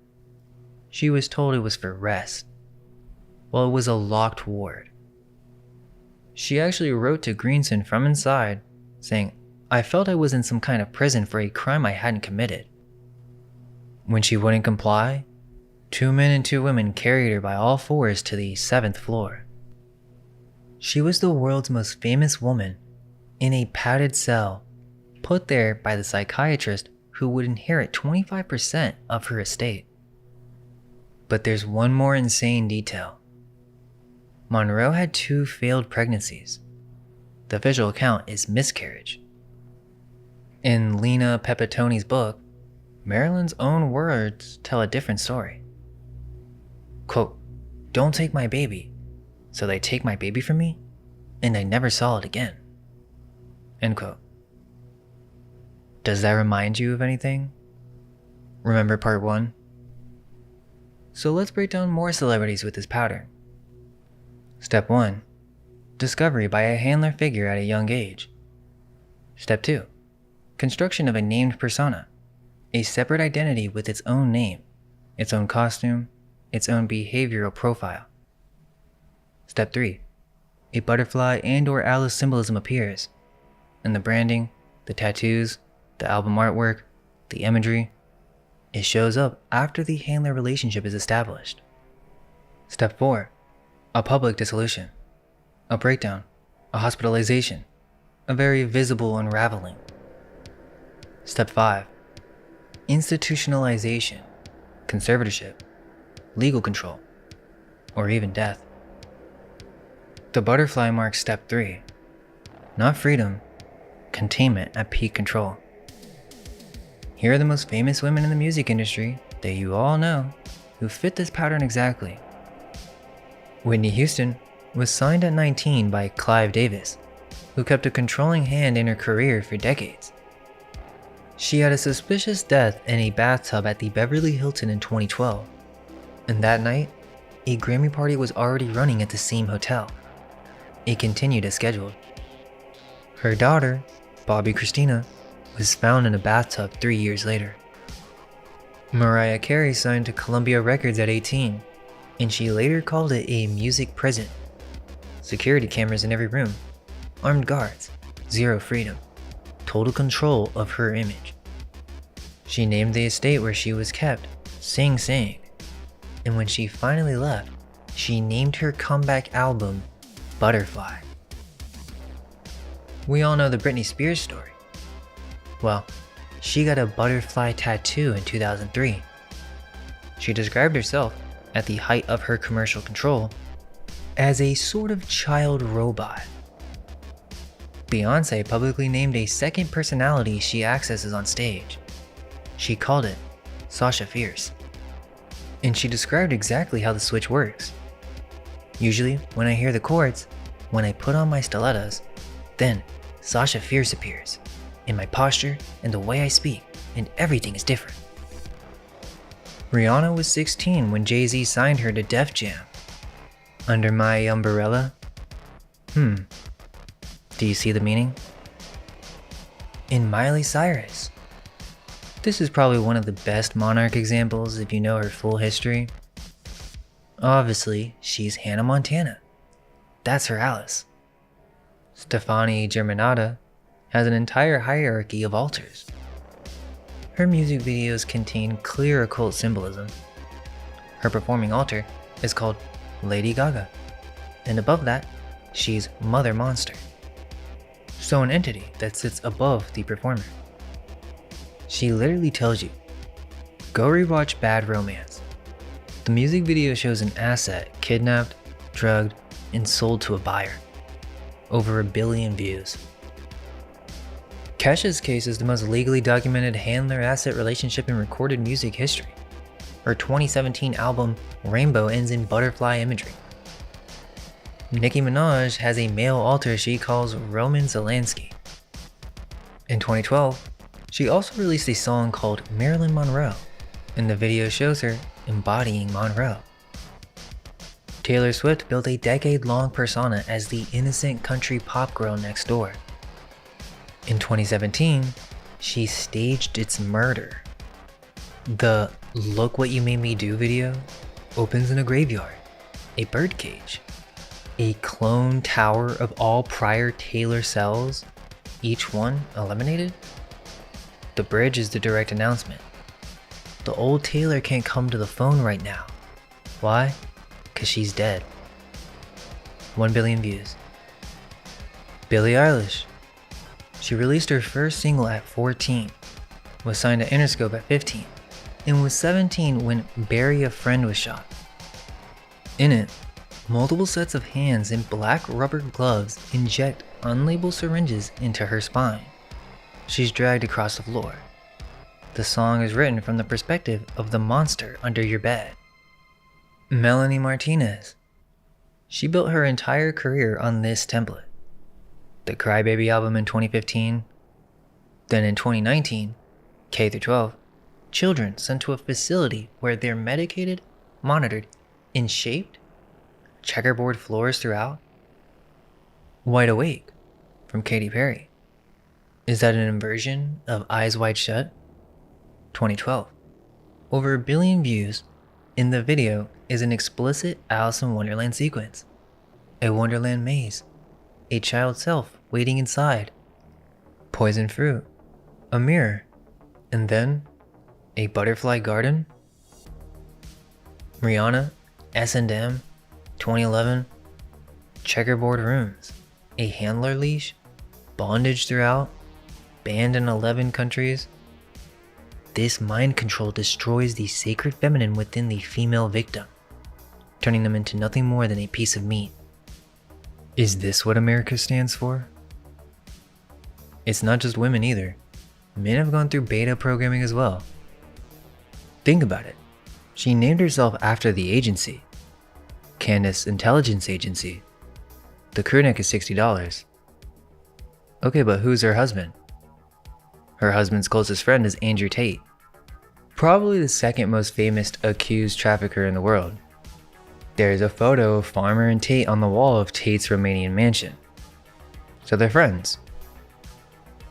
She was told it was for rest. Well, it was a locked ward. She actually wrote to Greenson from inside, saying, "I felt I was in some kind of prison for a crime I hadn't committed." When she wouldn't comply, 2 men and 2 women carried her by all fours to the 7th floor. She was the world's most famous woman in a padded cell, put there by the psychiatrist who would inherit 25% of her estate. But there's one more insane detail. Monroe had 2 failed pregnancies. The official account is miscarriage. In Lena Pepitoni's book, Marilyn's own words tell a different story. Quote, "Don't take my baby." So they take my baby from me, and I never saw it again. End quote. Does that remind you of anything? Remember part 1? So let's break down more celebrities with this pattern. Step 1. Discovery by a handler figure at a young age. Step 2. Construction of a named persona, a separate identity with its own name, its own costume, its own behavioral profile. Step 3. A butterfly and/or Alice symbolism appears, and the branding, the tattoos, the album artwork, the imagery, it shows up after the handler relationship is established. Step 4. A public dissolution, a breakdown, a hospitalization, a very visible unraveling. Step 5. Institutionalization, conservatorship, legal control, or even death. The butterfly marks step 3. Not freedom, containment at peak control. Here are the most famous women in the music industry that you all know who fit this pattern exactly. Whitney Houston, was signed at 19 by Clive Davis, who kept a controlling hand in her career for decades. She had a suspicious death in a bathtub at the Beverly Hilton in 2012, and that night, a Grammy party was already running at the same hotel. It continued as scheduled. Her daughter, Bobby Christina, was found in a bathtub 3 years later. Mariah Carey signed to Columbia Records at 18, and she later called it a music prison. Security cameras in every room, armed guards, zero freedom, total control of her image. She named the estate where she was kept Sing Sing, and when she finally left, she named her comeback album Butterfly. We all know the Britney Spears story. Well, she got a butterfly tattoo in 2003. She described herself, at the height of her commercial control, as a sort of child robot. Beyoncé publicly named a second personality she accesses on stage. She called it Sasha Fierce. And she described exactly how the switch works. Usually, when I hear the chords, when I put on my stilettos, then Sasha Fierce appears, in my posture and the way I speak, and everything is different. Rihanna was 16 when Jay-Z signed her to Def Jam. Under my umbrella? Do you see the meaning? In Miley Cyrus. This is probably one of the best Monarch examples if you know her full history. Obviously, she's Hannah Montana. That's her Alice. Stefani Germanotta has an entire hierarchy of altars. Her music videos contain clear occult symbolism. Her performing altar is called Lady Gaga, and above that, she's Mother Monster. So an entity that sits above the performer. She literally tells you, go rewatch Bad Romance. The music video shows an asset kidnapped, drugged, and sold to a buyer. Over 1 billion views. Kesha's case is the most legally documented handler-asset relationship in recorded music history. Her 2017 album Rainbow ends in butterfly imagery. Nicki Minaj has a male alter she calls Roman Zelensky. In 2012, she also released a song called Marilyn Monroe, and the video shows her embodying Monroe. Taylor Swift built a decade-long persona as the innocent country pop girl next door. In 2017, she staged its murder. The "Look What You Made Me Do" video opens in a graveyard, a birdcage, a clone tower of all prior Taylor cells, each one eliminated. The bridge is the direct announcement. The old Taylor can't come to the phone right now. Why? Because she's dead. 1 billion views. Billie Eilish. She released her first single at 14, was signed to Interscope at 15, and was 17 when Bury a Friend was shot. In it, multiple sets of hands in black rubber gloves inject unlabeled syringes into her spine. She's dragged across the floor. The song is written from the perspective of the monster under your bed. Melanie Martinez. She built her entire career on this template. The Crybaby album in 2015. Then in 2019, K-12, children sent to a facility where they're medicated, monitored, and shaped, checkerboard floors throughout. Wide Awake from Katy Perry. Is that an inversion of Eyes Wide Shut? 2012. Over 1 billion views. In the video is an explicit Alice in Wonderland sequence. A Wonderland maze. A child self waiting inside. Poison fruit. A mirror. And then a butterfly garden. Rihanna, S&M, 2011. Checkerboard rooms. A handler leash. Bondage throughout. Banned in 11 countries. This mind control destroys the sacred feminine within the female victim, turning them into nothing more than a piece of meat. Is this what America stands for? It's not just women either. Men have gone through beta programming as well. Think about it. She named herself after the agency, Candace Intelligence Agency, The crew neck is $60. Okay, but who's her husband? Her husband's closest friend is Andrew Tate, probably the second most famous accused trafficker in the world. There is a photo of Farmer and Tate on the wall of Tate's Romanian mansion. So they're friends.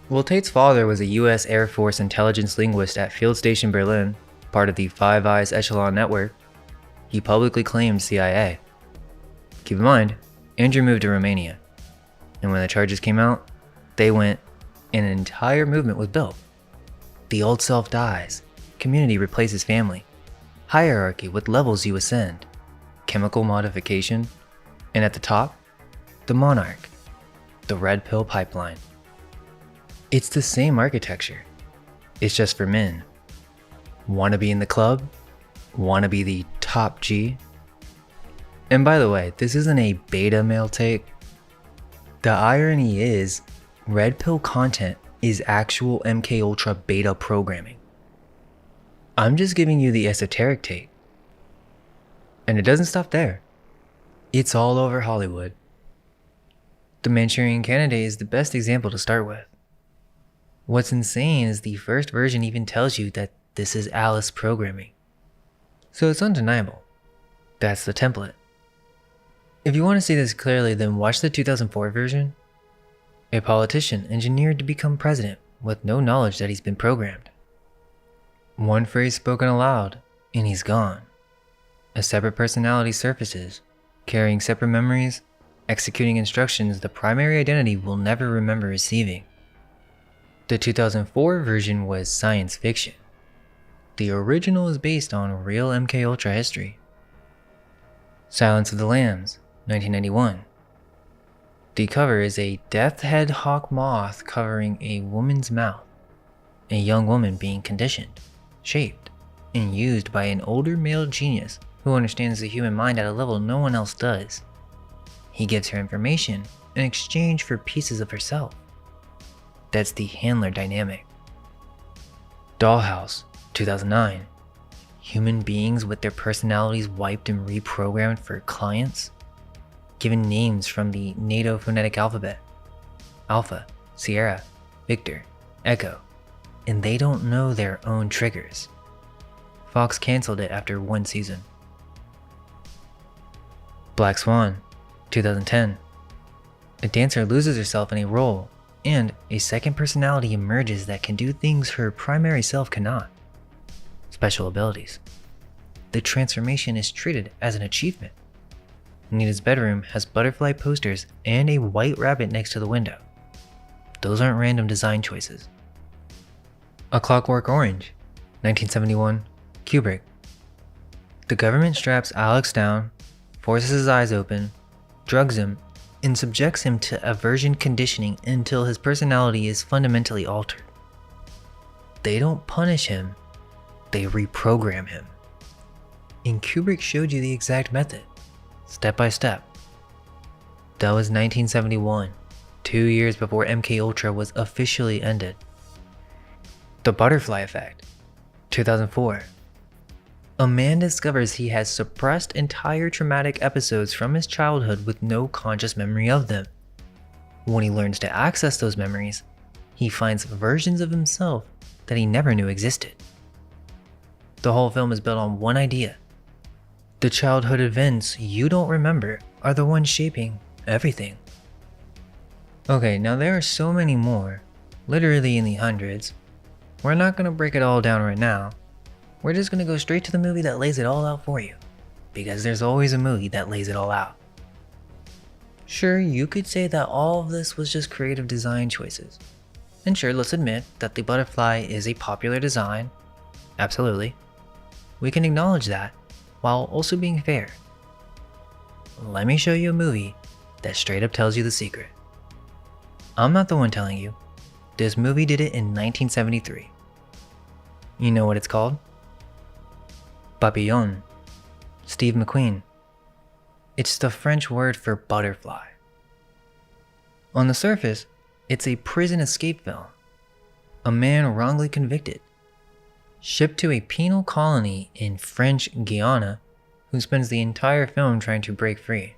Well, Tate's father was a US Air Force intelligence linguist at Field Station Berlin, part of the Five Eyes Echelon network. He publicly claimed CIA. Keep in mind, Andrew moved to Romania, and when the charges came out, they went, and an entire movement was built. The old self dies, community replaces family, hierarchy with levels you ascend, chemical modification, and at the top, the monarch, the red pill pipeline. It's the same architecture, it's just for men. Wanna be in the club? Wanna be the top G? And by the way, this isn't a beta male take. The irony is, red pill content is actual MKUltra beta programming. I'm just giving you the esoteric take. And it doesn't stop there. It's all over Hollywood. The Manchurian Candidate is the best example to start with. What's insane is the first version even tells you that this is Alice programming. So it's undeniable. That's the template. If you want to see this clearly, then watch the 2004 version. A politician engineered to become president with no knowledge that he's been programmed. One phrase spoken aloud, and he's gone. A separate personality surfaces, carrying separate memories, executing instructions the primary identity will never remember receiving. The 2004 version was science fiction. The original is based on real MKUltra history. Silence of the Lambs, 1991. The cover is a death head hawk moth covering a woman's mouth, a young woman being conditioned, shaped, and used by an older male genius who understands the human mind at a level no one else does. He gives her information in exchange for pieces of herself. That's the handler dynamic. Dollhouse, 2009. Human beings with their personalities wiped and reprogrammed for clients, given names from the NATO phonetic alphabet, Alpha, Sierra, Victor, Echo, and they don't know their own triggers. Fox canceled it after one season. Black Swan, 2010. A dancer loses herself in a role, and a second personality emerges that can do things her primary self cannot. Special abilities. The transformation is treated as an achievement. Nita's bedroom has butterfly posters and a white rabbit next to the window. Those aren't random design choices. A Clockwork Orange, 1971, Kubrick. The government straps Alex down, forces his eyes open, drugs him, and subjects him to aversion conditioning until his personality is fundamentally altered. They don't punish him, they reprogram him. And Kubrick showed you the exact method, step by step. That was 1971, 2 years before MKUltra was officially ended. The Butterfly Effect, 2004. A man discovers he has suppressed entire traumatic episodes from his childhood with no conscious memory of them. When he learns to access those memories, he finds versions of himself that he never knew existed. The whole film is built on one idea. The childhood events you don't remember are the ones shaping everything. Okay, now there are so many more, literally in the hundreds. We're not going to break it all down right now. We're just going to go straight to the movie that lays it all out for you, because there's always a movie that lays it all out. Sure, you could say that all of this was just creative design choices. And sure, let's admit that the butterfly is a popular design. Absolutely. We can acknowledge that, while also being fair. Let me show you a movie that straight up tells you the secret. I'm not the one telling you. This movie did it in 1973. You know what it's called? Papillon. Steve McQueen. It's the French word for butterfly. On the surface, it's a prison escape film. A man wrongly convicted, shipped to a penal colony in French Guiana, who spends the entire film trying to break free.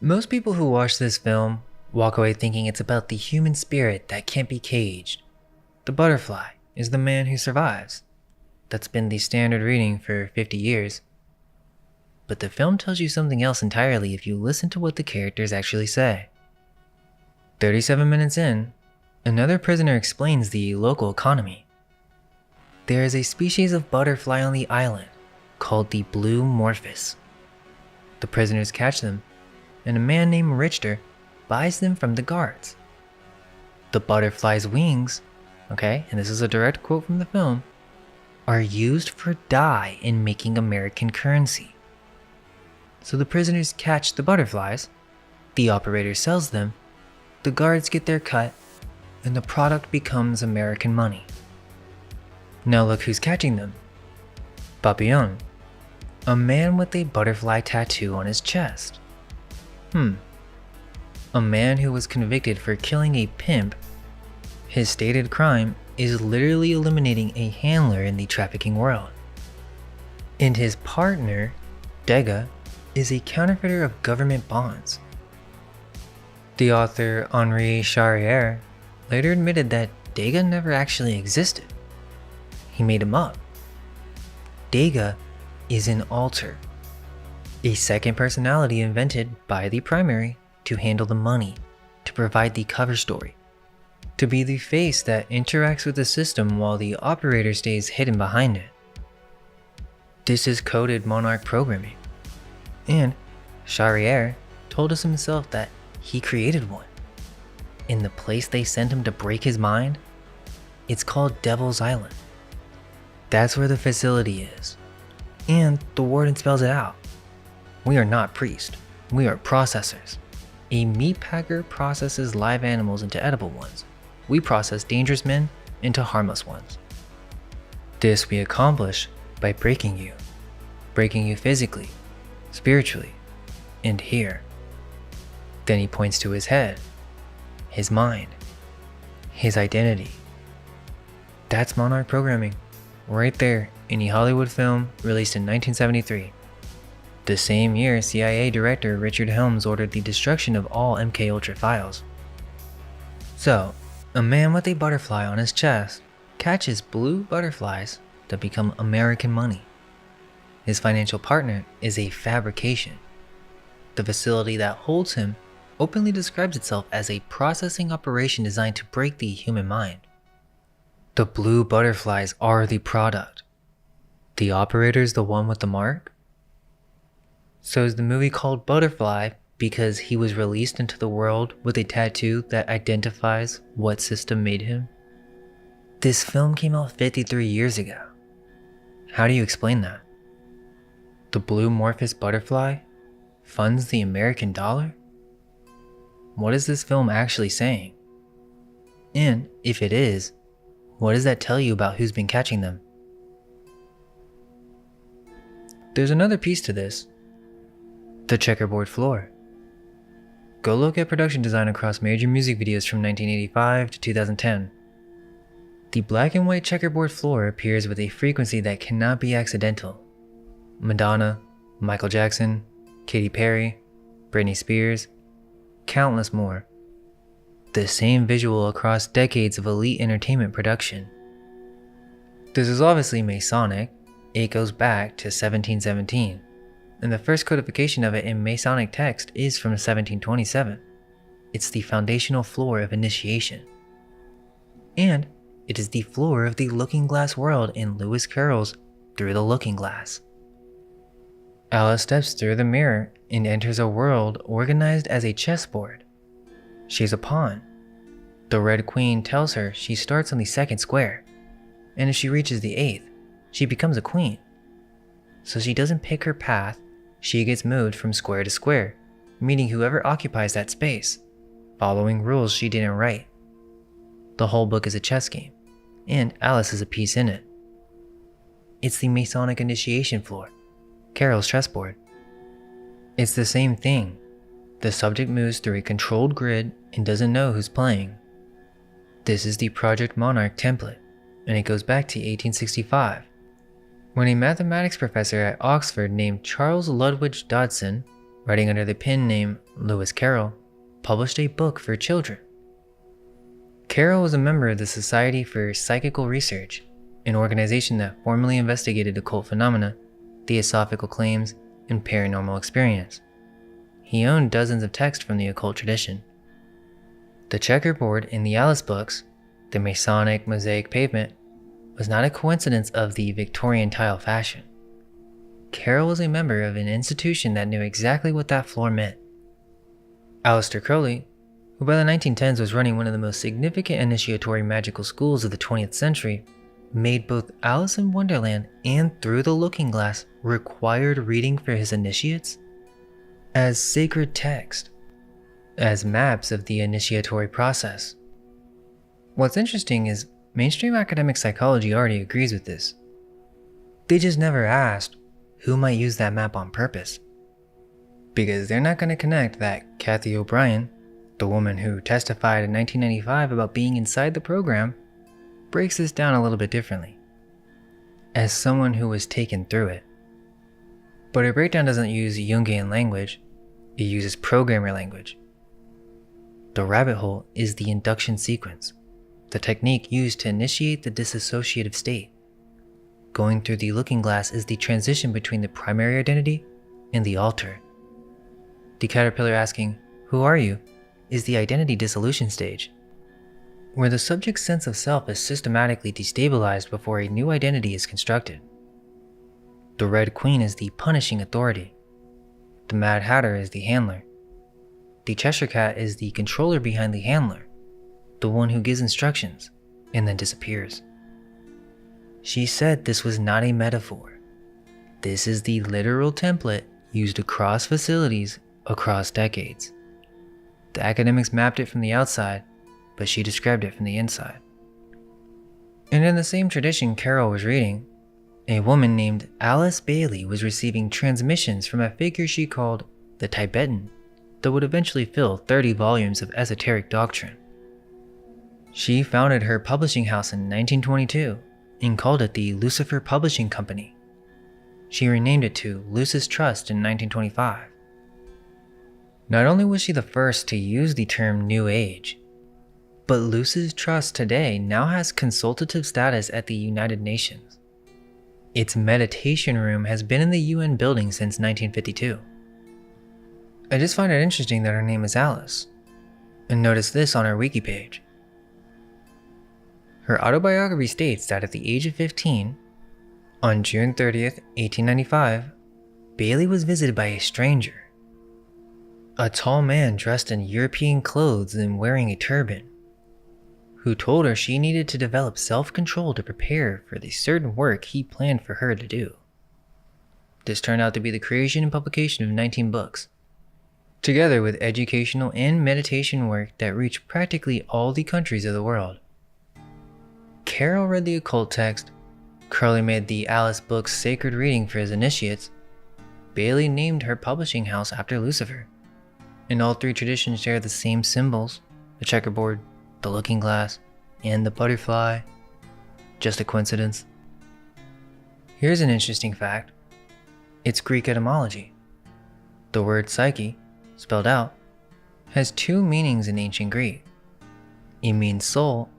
Most people who watch this film walk away thinking it's about the human spirit that can't be caged. The butterfly is the man who survives. That's been the standard reading for 50 years. But the film tells you something else entirely if you listen to what the characters actually say. 37 minutes in, another prisoner explains the local economy. There is a species of butterfly on the island called the blue morphus. The prisoners catch them, and a man named Richter buys them from the guards. The butterfly's wings, okay, and this is a direct quote from the film, are used for dye in making American currency. So the prisoners catch the butterflies, the operator sells them, the guards get their cut, and the product becomes American money. Now look who's catching them. Papillon, a man with a butterfly tattoo on his chest. A man who was convicted for killing a pimp. His stated crime is literally eliminating a handler in the trafficking world. And his partner, Dega, is a counterfeiter of government bonds. The author Henri Charrière later admitted that Dega never actually existed. He made him up. Dega is an alter, a second personality invented by the primary to handle the money, to provide the cover story, to be the face that interacts with the system while the operator stays hidden behind it. This is coded monarch programming, and Charrière told us himself that he created one. In the place they sent him to break his mind, it's called Devil's Island. That's where the facility is, and the warden spells it out. We are not priests, we are processors. A meat packer processes live animals into edible ones. We process dangerous men into harmless ones. This we accomplish by breaking you physically, spiritually, and here. Then he points to his head, his mind, his identity. That's monarch programming, right there in a Hollywood film released in 1973. The same year, CIA Director Richard Helms ordered the destruction of all MKUltra files. So, a man with a butterfly on his chest catches blue butterflies that become American money. His financial partner is a fabrication. The facility that holds him openly describes itself as a processing operation designed to break the human mind. The blue butterflies are the product. The operator's the one with the mark? So is the movie called Butterfly because he was released into the world with a tattoo that identifies what system made him? This film came out 53 years ago. How do you explain that? The blue morphous butterfly funds the American dollar? What is this film actually saying? And if it is, what does that tell you about who's been catching them? There's another piece to this. The checkerboard floor. Go look at production design across major music videos from 1985 to 2010. The black and white checkerboard floor appears with a frequency that cannot be accidental. Madonna, Michael Jackson, Katy Perry, Britney Spears, countless more. The same visual across decades of elite entertainment production. This is obviously Masonic. It goes back to 1717. And the first codification of it in Masonic text is from 1727. It's the foundational floor of initiation. And it is the floor of the looking glass world in Lewis Carroll's Through the Looking Glass. Alice steps through the mirror and enters a world organized as a chessboard. She's a pawn. The Red Queen tells her she starts on the second square, and if she reaches the 8th, she becomes a queen. So she doesn't pick her path, she gets moved from square to square, meeting whoever occupies that space, following rules she didn't write. The whole book is a chess game, and Alice is a piece in it. It's the Masonic initiation floor, Carroll's chessboard. It's the same thing. The subject moves through a controlled grid and doesn't know who's playing. This is the Project Monarch template, and it goes back to 1865, when a mathematics professor at Oxford named Charles Ludwig Dodson writing under the pen name Lewis Carroll, published a book for children. Carroll was a member of the Society for Psychical Research, an organization that formally investigated occult phenomena, theosophical claims, and paranormal experience. He owned dozens of texts from the occult tradition. The checkerboard in the Alice books, the Masonic mosaic pavement, was not a coincidence of the Victorian tile fashion. Carroll was a member of an institution that knew exactly what that floor meant. Aleister Crowley, who by the 1910s was running one of the most significant initiatory magical schools of the 20th century, made both Alice in Wonderland and Through the Looking Glass required reading for his initiates as sacred text, as maps of the initiatory process. What's interesting is mainstream academic psychology already agrees with this. They just never asked who might use that map on purpose, because they're not going to connect that Kathy O'Brien, the woman who testified in 1995 about being inside the program, breaks this down a little bit differently, as someone who was taken through it. But her breakdown doesn't use Jungian language, it uses programmer language. The rabbit hole is the induction sequence, the technique used to initiate the dissociative state. Going through the looking glass is the transition between the primary identity and the alter. The caterpillar asking, "Who are you?" is the identity dissolution stage, where the subject's sense of self is systematically destabilized before a new identity is constructed. The Red Queen is the punishing authority. The Mad Hatter is the handler. The Cheshire Cat is the controller behind the handler, the one who gives instructions and then disappears. She said this was not a metaphor. This is the literal template used across facilities across decades. The academics mapped it from the outside, but she described it from the inside. And in the same tradition Carroll was reading, a woman named Alice Bailey was receiving transmissions from a figure she called the Tibetan that would eventually fill 30 volumes of esoteric doctrine. She founded her publishing house in 1922 and called it the Lucifer Publishing Company. She renamed it to Lucis Trust in 1925. Not only was she the first to use the term New Age, but Lucis Trust today now has consultative status at the United Nations. Its meditation room has been in the UN building since 1952. I just find it interesting that her name is Alice, and notice this on her wiki page. Her autobiography states that at the age of 15, on June 30th, 1895, Bailey was visited by a stranger, a tall man dressed in European clothes and wearing a turban, who told her she needed to develop self-control to prepare for the certain work he planned for her to do. This turned out to be the creation and publication of 19 books, together with educational and meditation work that reached practically all the countries of the world. Carroll read the occult text, Crowley made the Alice books sacred reading for his initiates, Bailey named her publishing house after Lucifer, and all three traditions share the same symbols: the checkerboard, the looking glass, and the butterfly. Just a coincidence? Here's an interesting fact. It's Greek etymology. The word psyche, spelled out, has two meanings in ancient Greek. It means soul,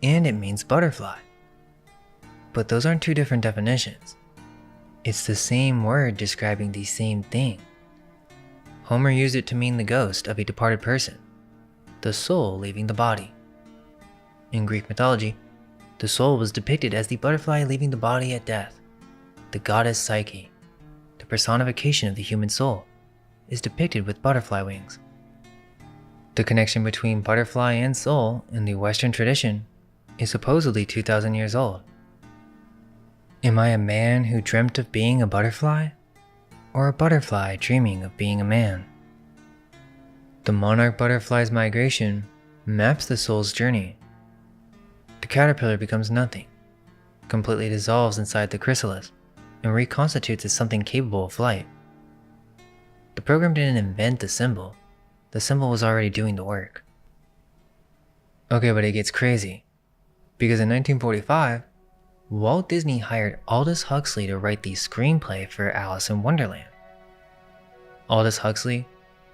and it means butterfly. But those aren't two different definitions. It's the same word describing the same thing. Homer used it to mean the ghost of a departed person, the soul leaving the body. In Greek mythology, the soul was depicted as the butterfly leaving the body at death. The goddess Psyche, the personification of the human soul, is depicted with butterfly wings. The connection between butterfly and soul in the Western tradition is supposedly 2,000 years old. Am I a man who dreamt of being a butterfly, or a butterfly dreaming of being a man? The monarch butterfly's migration maps the soul's journey. The caterpillar becomes nothing, completely dissolves inside the chrysalis, and reconstitutes as something capable of flight. The program didn't invent the symbol was already doing the work. Okay, but it gets crazy, because in 1945, Walt Disney hired Aldous Huxley to write the screenplay for Alice in Wonderland. Aldous Huxley,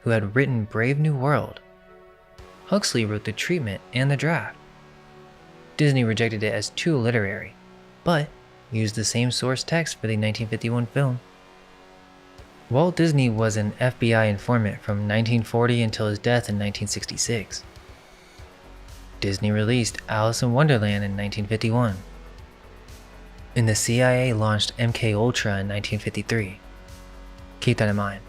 who had written Brave New World. Huxley wrote the treatment and the draft. Disney rejected it as too literary, but used the same source text for the 1951 film. Walt Disney was an FBI informant from 1940 until his death in 1966. Disney released Alice in Wonderland in 1951. And the CIA launched MK Ultra in 1953. Keep that in mind.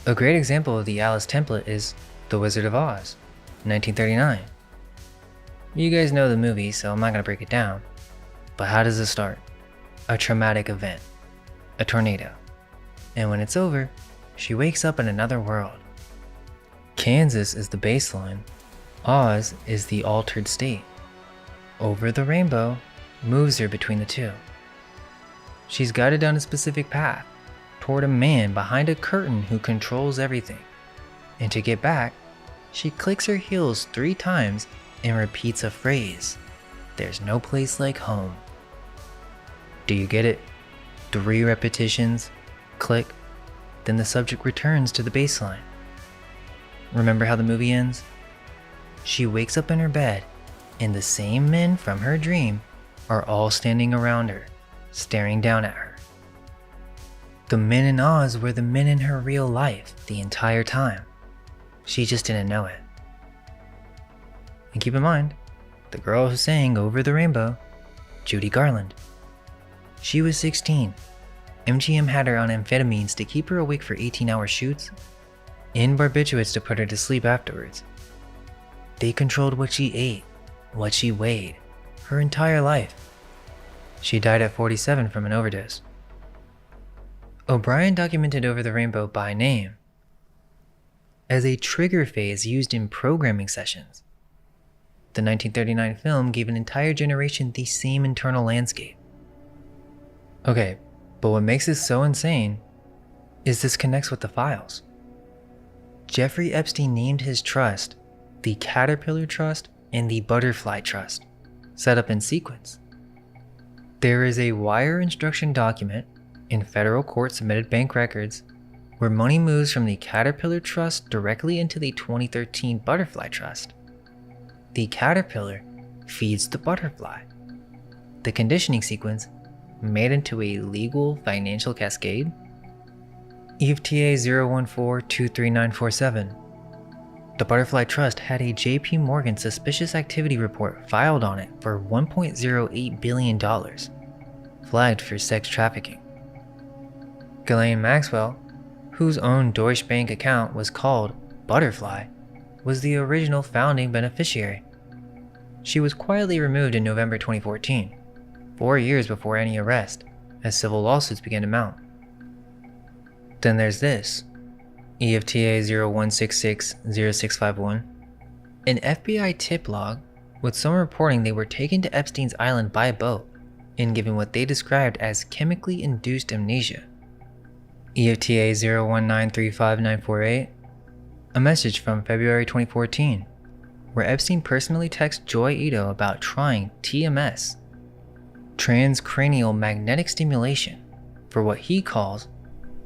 A great example of the Alice template is The Wizard of Oz, 1939. You guys know the movie, so I'm not going to break it down. But how does it start? A traumatic event. A tornado. And when it's over, she wakes up in another world. Kansas is the baseline. Oz is the altered state. Over the Rainbow moves her between the two. She's guided down a specific path toward a man behind a curtain who controls everything. And to get back, she clicks her heels 3 times and repeats a phrase. There's no place like home. Do you get it? 3 repetitions, click, then the subject returns to the baseline. Remember how the movie ends? She wakes up in her bed, and the same men from her dream are all standing around her, staring down at her. The men in Oz were the men in her real life the entire time. She just didn't know it. And keep in mind, the girl who sang Over the Rainbow, Judy Garland. She was 16. MGM had her on amphetamines to keep her awake for 18-hour shoots, and barbiturates to put her to sleep afterwards. They controlled what she ate, what she weighed, her entire life. She died at 47 from an overdose. O'Brien documented Over the Rainbow by name as a trigger phase used in programming sessions. The 1939 film gave an entire generation the same internal landscape. Okay, but what makes this so insane is this connects with the files. Jeffrey Epstein named his trust the Caterpillar Trust and the Butterfly Trust, set up in sequence. There is a wire instruction document in federal court submitted bank records where money moves from the Caterpillar Trust directly into the 2013 Butterfly Trust. The caterpillar feeds the butterfly. The conditioning sequence made into a legal financial cascade. EFTA 014-23947. The Butterfly Trust had a JP Morgan suspicious activity report filed on it for $1.08 billion, flagged for sex trafficking. Ghislaine Maxwell, whose own Deutsche Bank account was called Butterfly, was the original founding beneficiary. She was quietly removed in November 2014, 4 years before any arrest, as civil lawsuits began to mount. Then there's this, EFTA 01660651, an FBI tip log with some reporting they were taken to Epstein's island by boat and given what they described as chemically induced amnesia. EFTA 0193598, a message from February 2014, where Epstein personally texts Joy Ito about trying TMS, transcranial magnetic stimulation, for what he calls,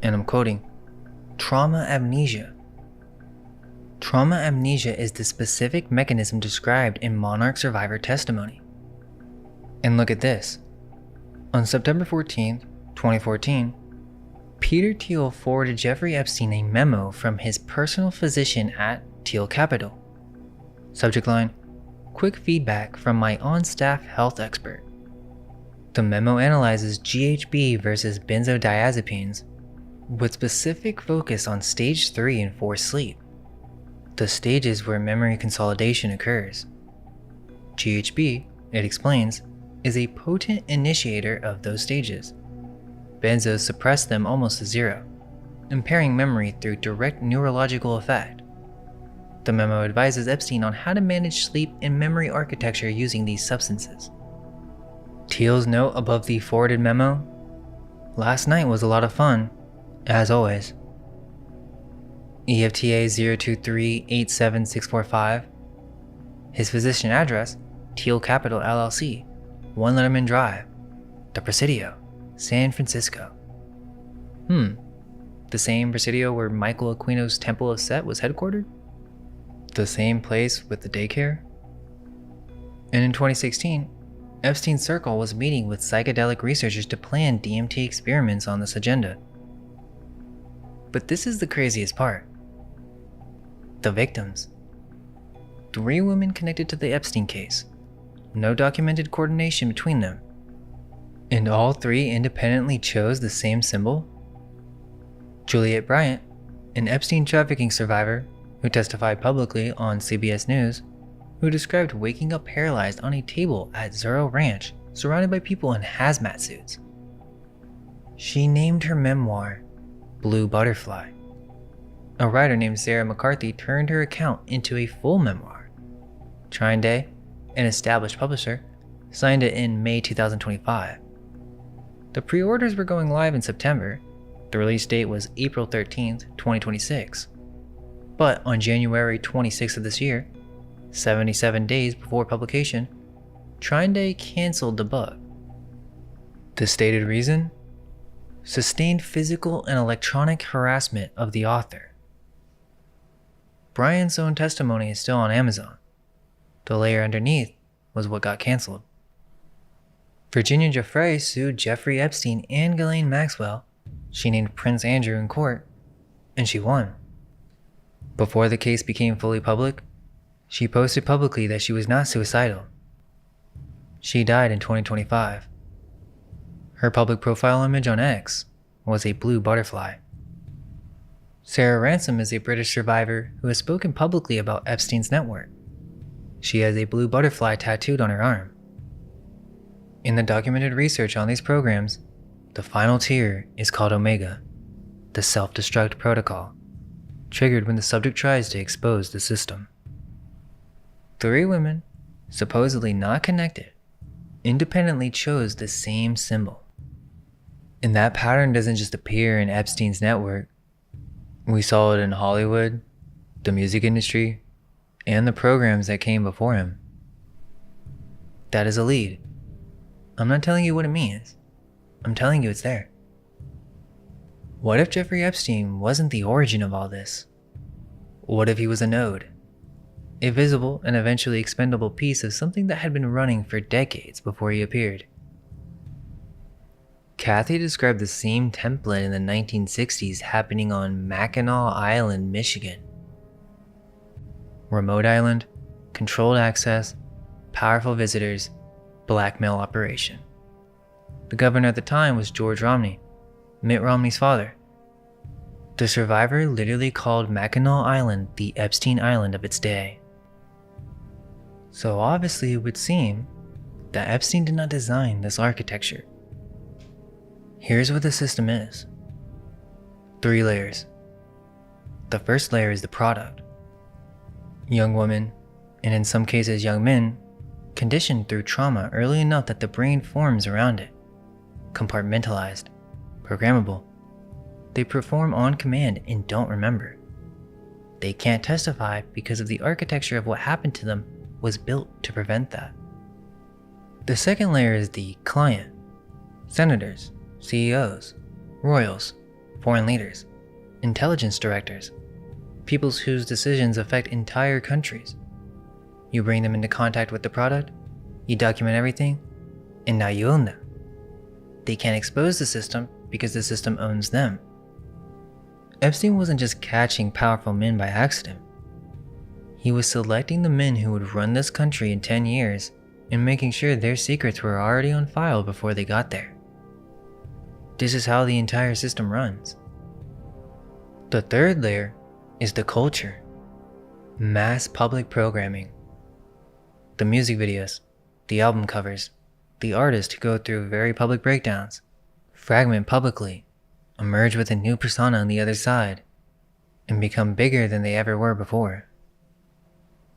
and I'm quoting, trauma amnesia. Trauma amnesia is the specific mechanism described in Monarch survivor testimony. And look at this. On September 14, 2014, Peter Thiel forwarded Jeffrey Epstein a memo from his personal physician at Thiel Capital. Subject line, quick feedback from my on-staff health expert. The memo analyzes GHB versus benzodiazepines with specific focus on stage 3 and 4 sleep, the stages where memory consolidation occurs. GHB, it explains, is a potent initiator of those stages. Benzos suppress them almost to zero, impairing memory through direct neurological effect. The memo advises Epstein on how to manage sleep and memory architecture using these substances. Thiel's note above the forwarded memo: last night was a lot of fun, as always. EFTA 023-87645. His physician address, Thiel Capital LLC, 1 Letterman Drive, The Presidio, San Francisco. The same Presidio where Michael Aquino's Temple of Set was headquartered? The same place with the daycare? And in 2016, Epstein's circle was meeting with psychedelic researchers to plan DMT experiments on this agenda. But this is the craziest part. The victims. 3 women connected to the Epstein case. No documented coordination between them. And all 3 independently chose the same symbol? Juliet Bryant, an Epstein trafficking survivor who testified publicly on CBS News, who described waking up paralyzed on a table at Zorro Ranch surrounded by people in hazmat suits. She named her memoir Blue Butterfly. A writer named Sarah McCarthy turned her account into a full memoir. Trine Day, an established publisher, signed it in May 2025. The pre-orders were going live in September. The release date was April 13th, 2026. But on January 26th of this year, 77 days before publication, Trine Day canceled the book. The stated reason? Sustained physical and electronic harassment of the author. Bryant's own testimony is still on Amazon. The layer underneath was what got canceled. Virginia Giuffre sued Jeffrey Epstein and Ghislaine Maxwell. She named Prince Andrew in court, and she won. Before the case became fully public, she posted publicly that she was not suicidal. She died in 2025. Her public profile image on X was a blue butterfly. Sarah Ransom is a British survivor who has spoken publicly about Epstein's network. She has a blue butterfly tattooed on her arm. In the documented research on these programs, the final tier is called Omega, the self-destruct protocol, triggered when the subject tries to expose the system. 3 women, supposedly not connected, independently chose the same symbol. And that pattern doesn't just appear in Epstein's network. We saw it in Hollywood, the music industry, and the programs that came before him. That is a lead. I'm not telling you what it means. I'm telling you it's there. What if Jeffrey Epstein wasn't the origin of all this? What if he was a node? A visible and eventually expendable piece of something that had been running for decades before he appeared. Kathy described the same template in the 1960s happening on Mackinac Island, Michigan. Remote island, controlled access, powerful visitors, blackmail operation. The governor at the time was George Romney, Mitt Romney's father. The survivor literally called Mackinac Island the Epstein Island of its day. So obviously it would seem that Epstein did not design this architecture. Here's what the system is. 3 layers. The first layer is the product. Young women, and in some cases young men, conditioned through trauma early enough that the brain forms around it. Compartmentalized, programmable. They perform on command and don't remember. They can't testify because of the architecture of what happened to them was built to prevent that. The second layer is the client. Senators, CEOs, royals, foreign leaders, intelligence directors, people whose decisions affect entire countries. You bring them into contact with the product, you document everything, and now you own them. They can't expose the system because the system owns them. Epstein wasn't just catching powerful men by accident. He was selecting the men who would run this country in 10 years and making sure their secrets were already on file before they got there. This is how the entire system runs. The third layer is the culture. Mass public programming. The music videos, the album covers, the artists who go through very public breakdowns, fragment publicly, emerge with a new persona on the other side, and become bigger than they ever were before.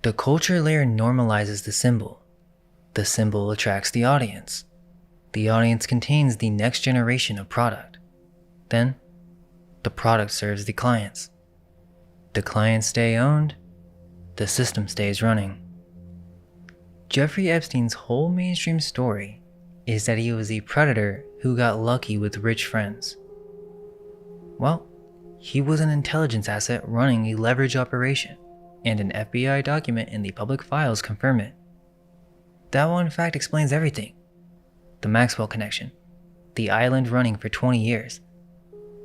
The culture layer normalizes the symbol. The symbol attracts the audience. The audience contains the next generation of product. Then, the product serves the clients. The clients stay owned, the system stays running. Jeffrey Epstein's whole mainstream story is that he was a predator who got lucky with rich friends. Well, he was an intelligence asset running a leverage operation, and an FBI document in the public files confirm it. That one fact explains everything. The Maxwell connection, the island running for 20 years.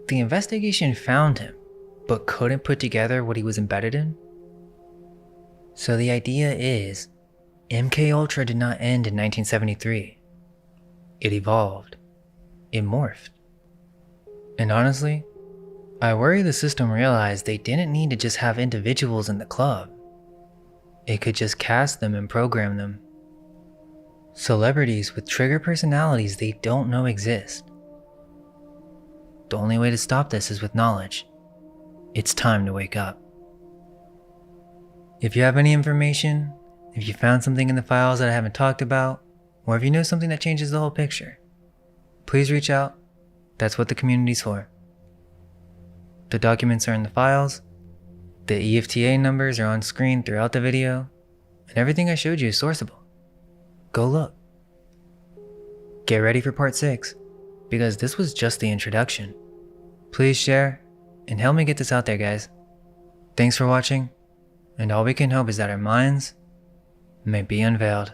The investigation found him, but couldn't put together what he was embedded in. So the idea is, MKUltra did not end in 1973. It evolved. It morphed. And honestly, I worry the system realized they didn't need to just have individuals in the club. It could just cast them and program them. Celebrities with trigger personalities they don't know exist. The only way to stop this is with knowledge. It's time to wake up. If you have any information, if you found something in the files that I haven't talked about, or if you know something that changes the whole picture, please reach out. That's what the community's for. The documents are in the files, the EFTA numbers are on screen throughout the video, and everything I showed you is sourceable. Go look. Get ready for part 6, because this was just the introduction. Please share, and help me get this out there, guys. Thanks for watching, and all we can hope is that our minds may be unveiled.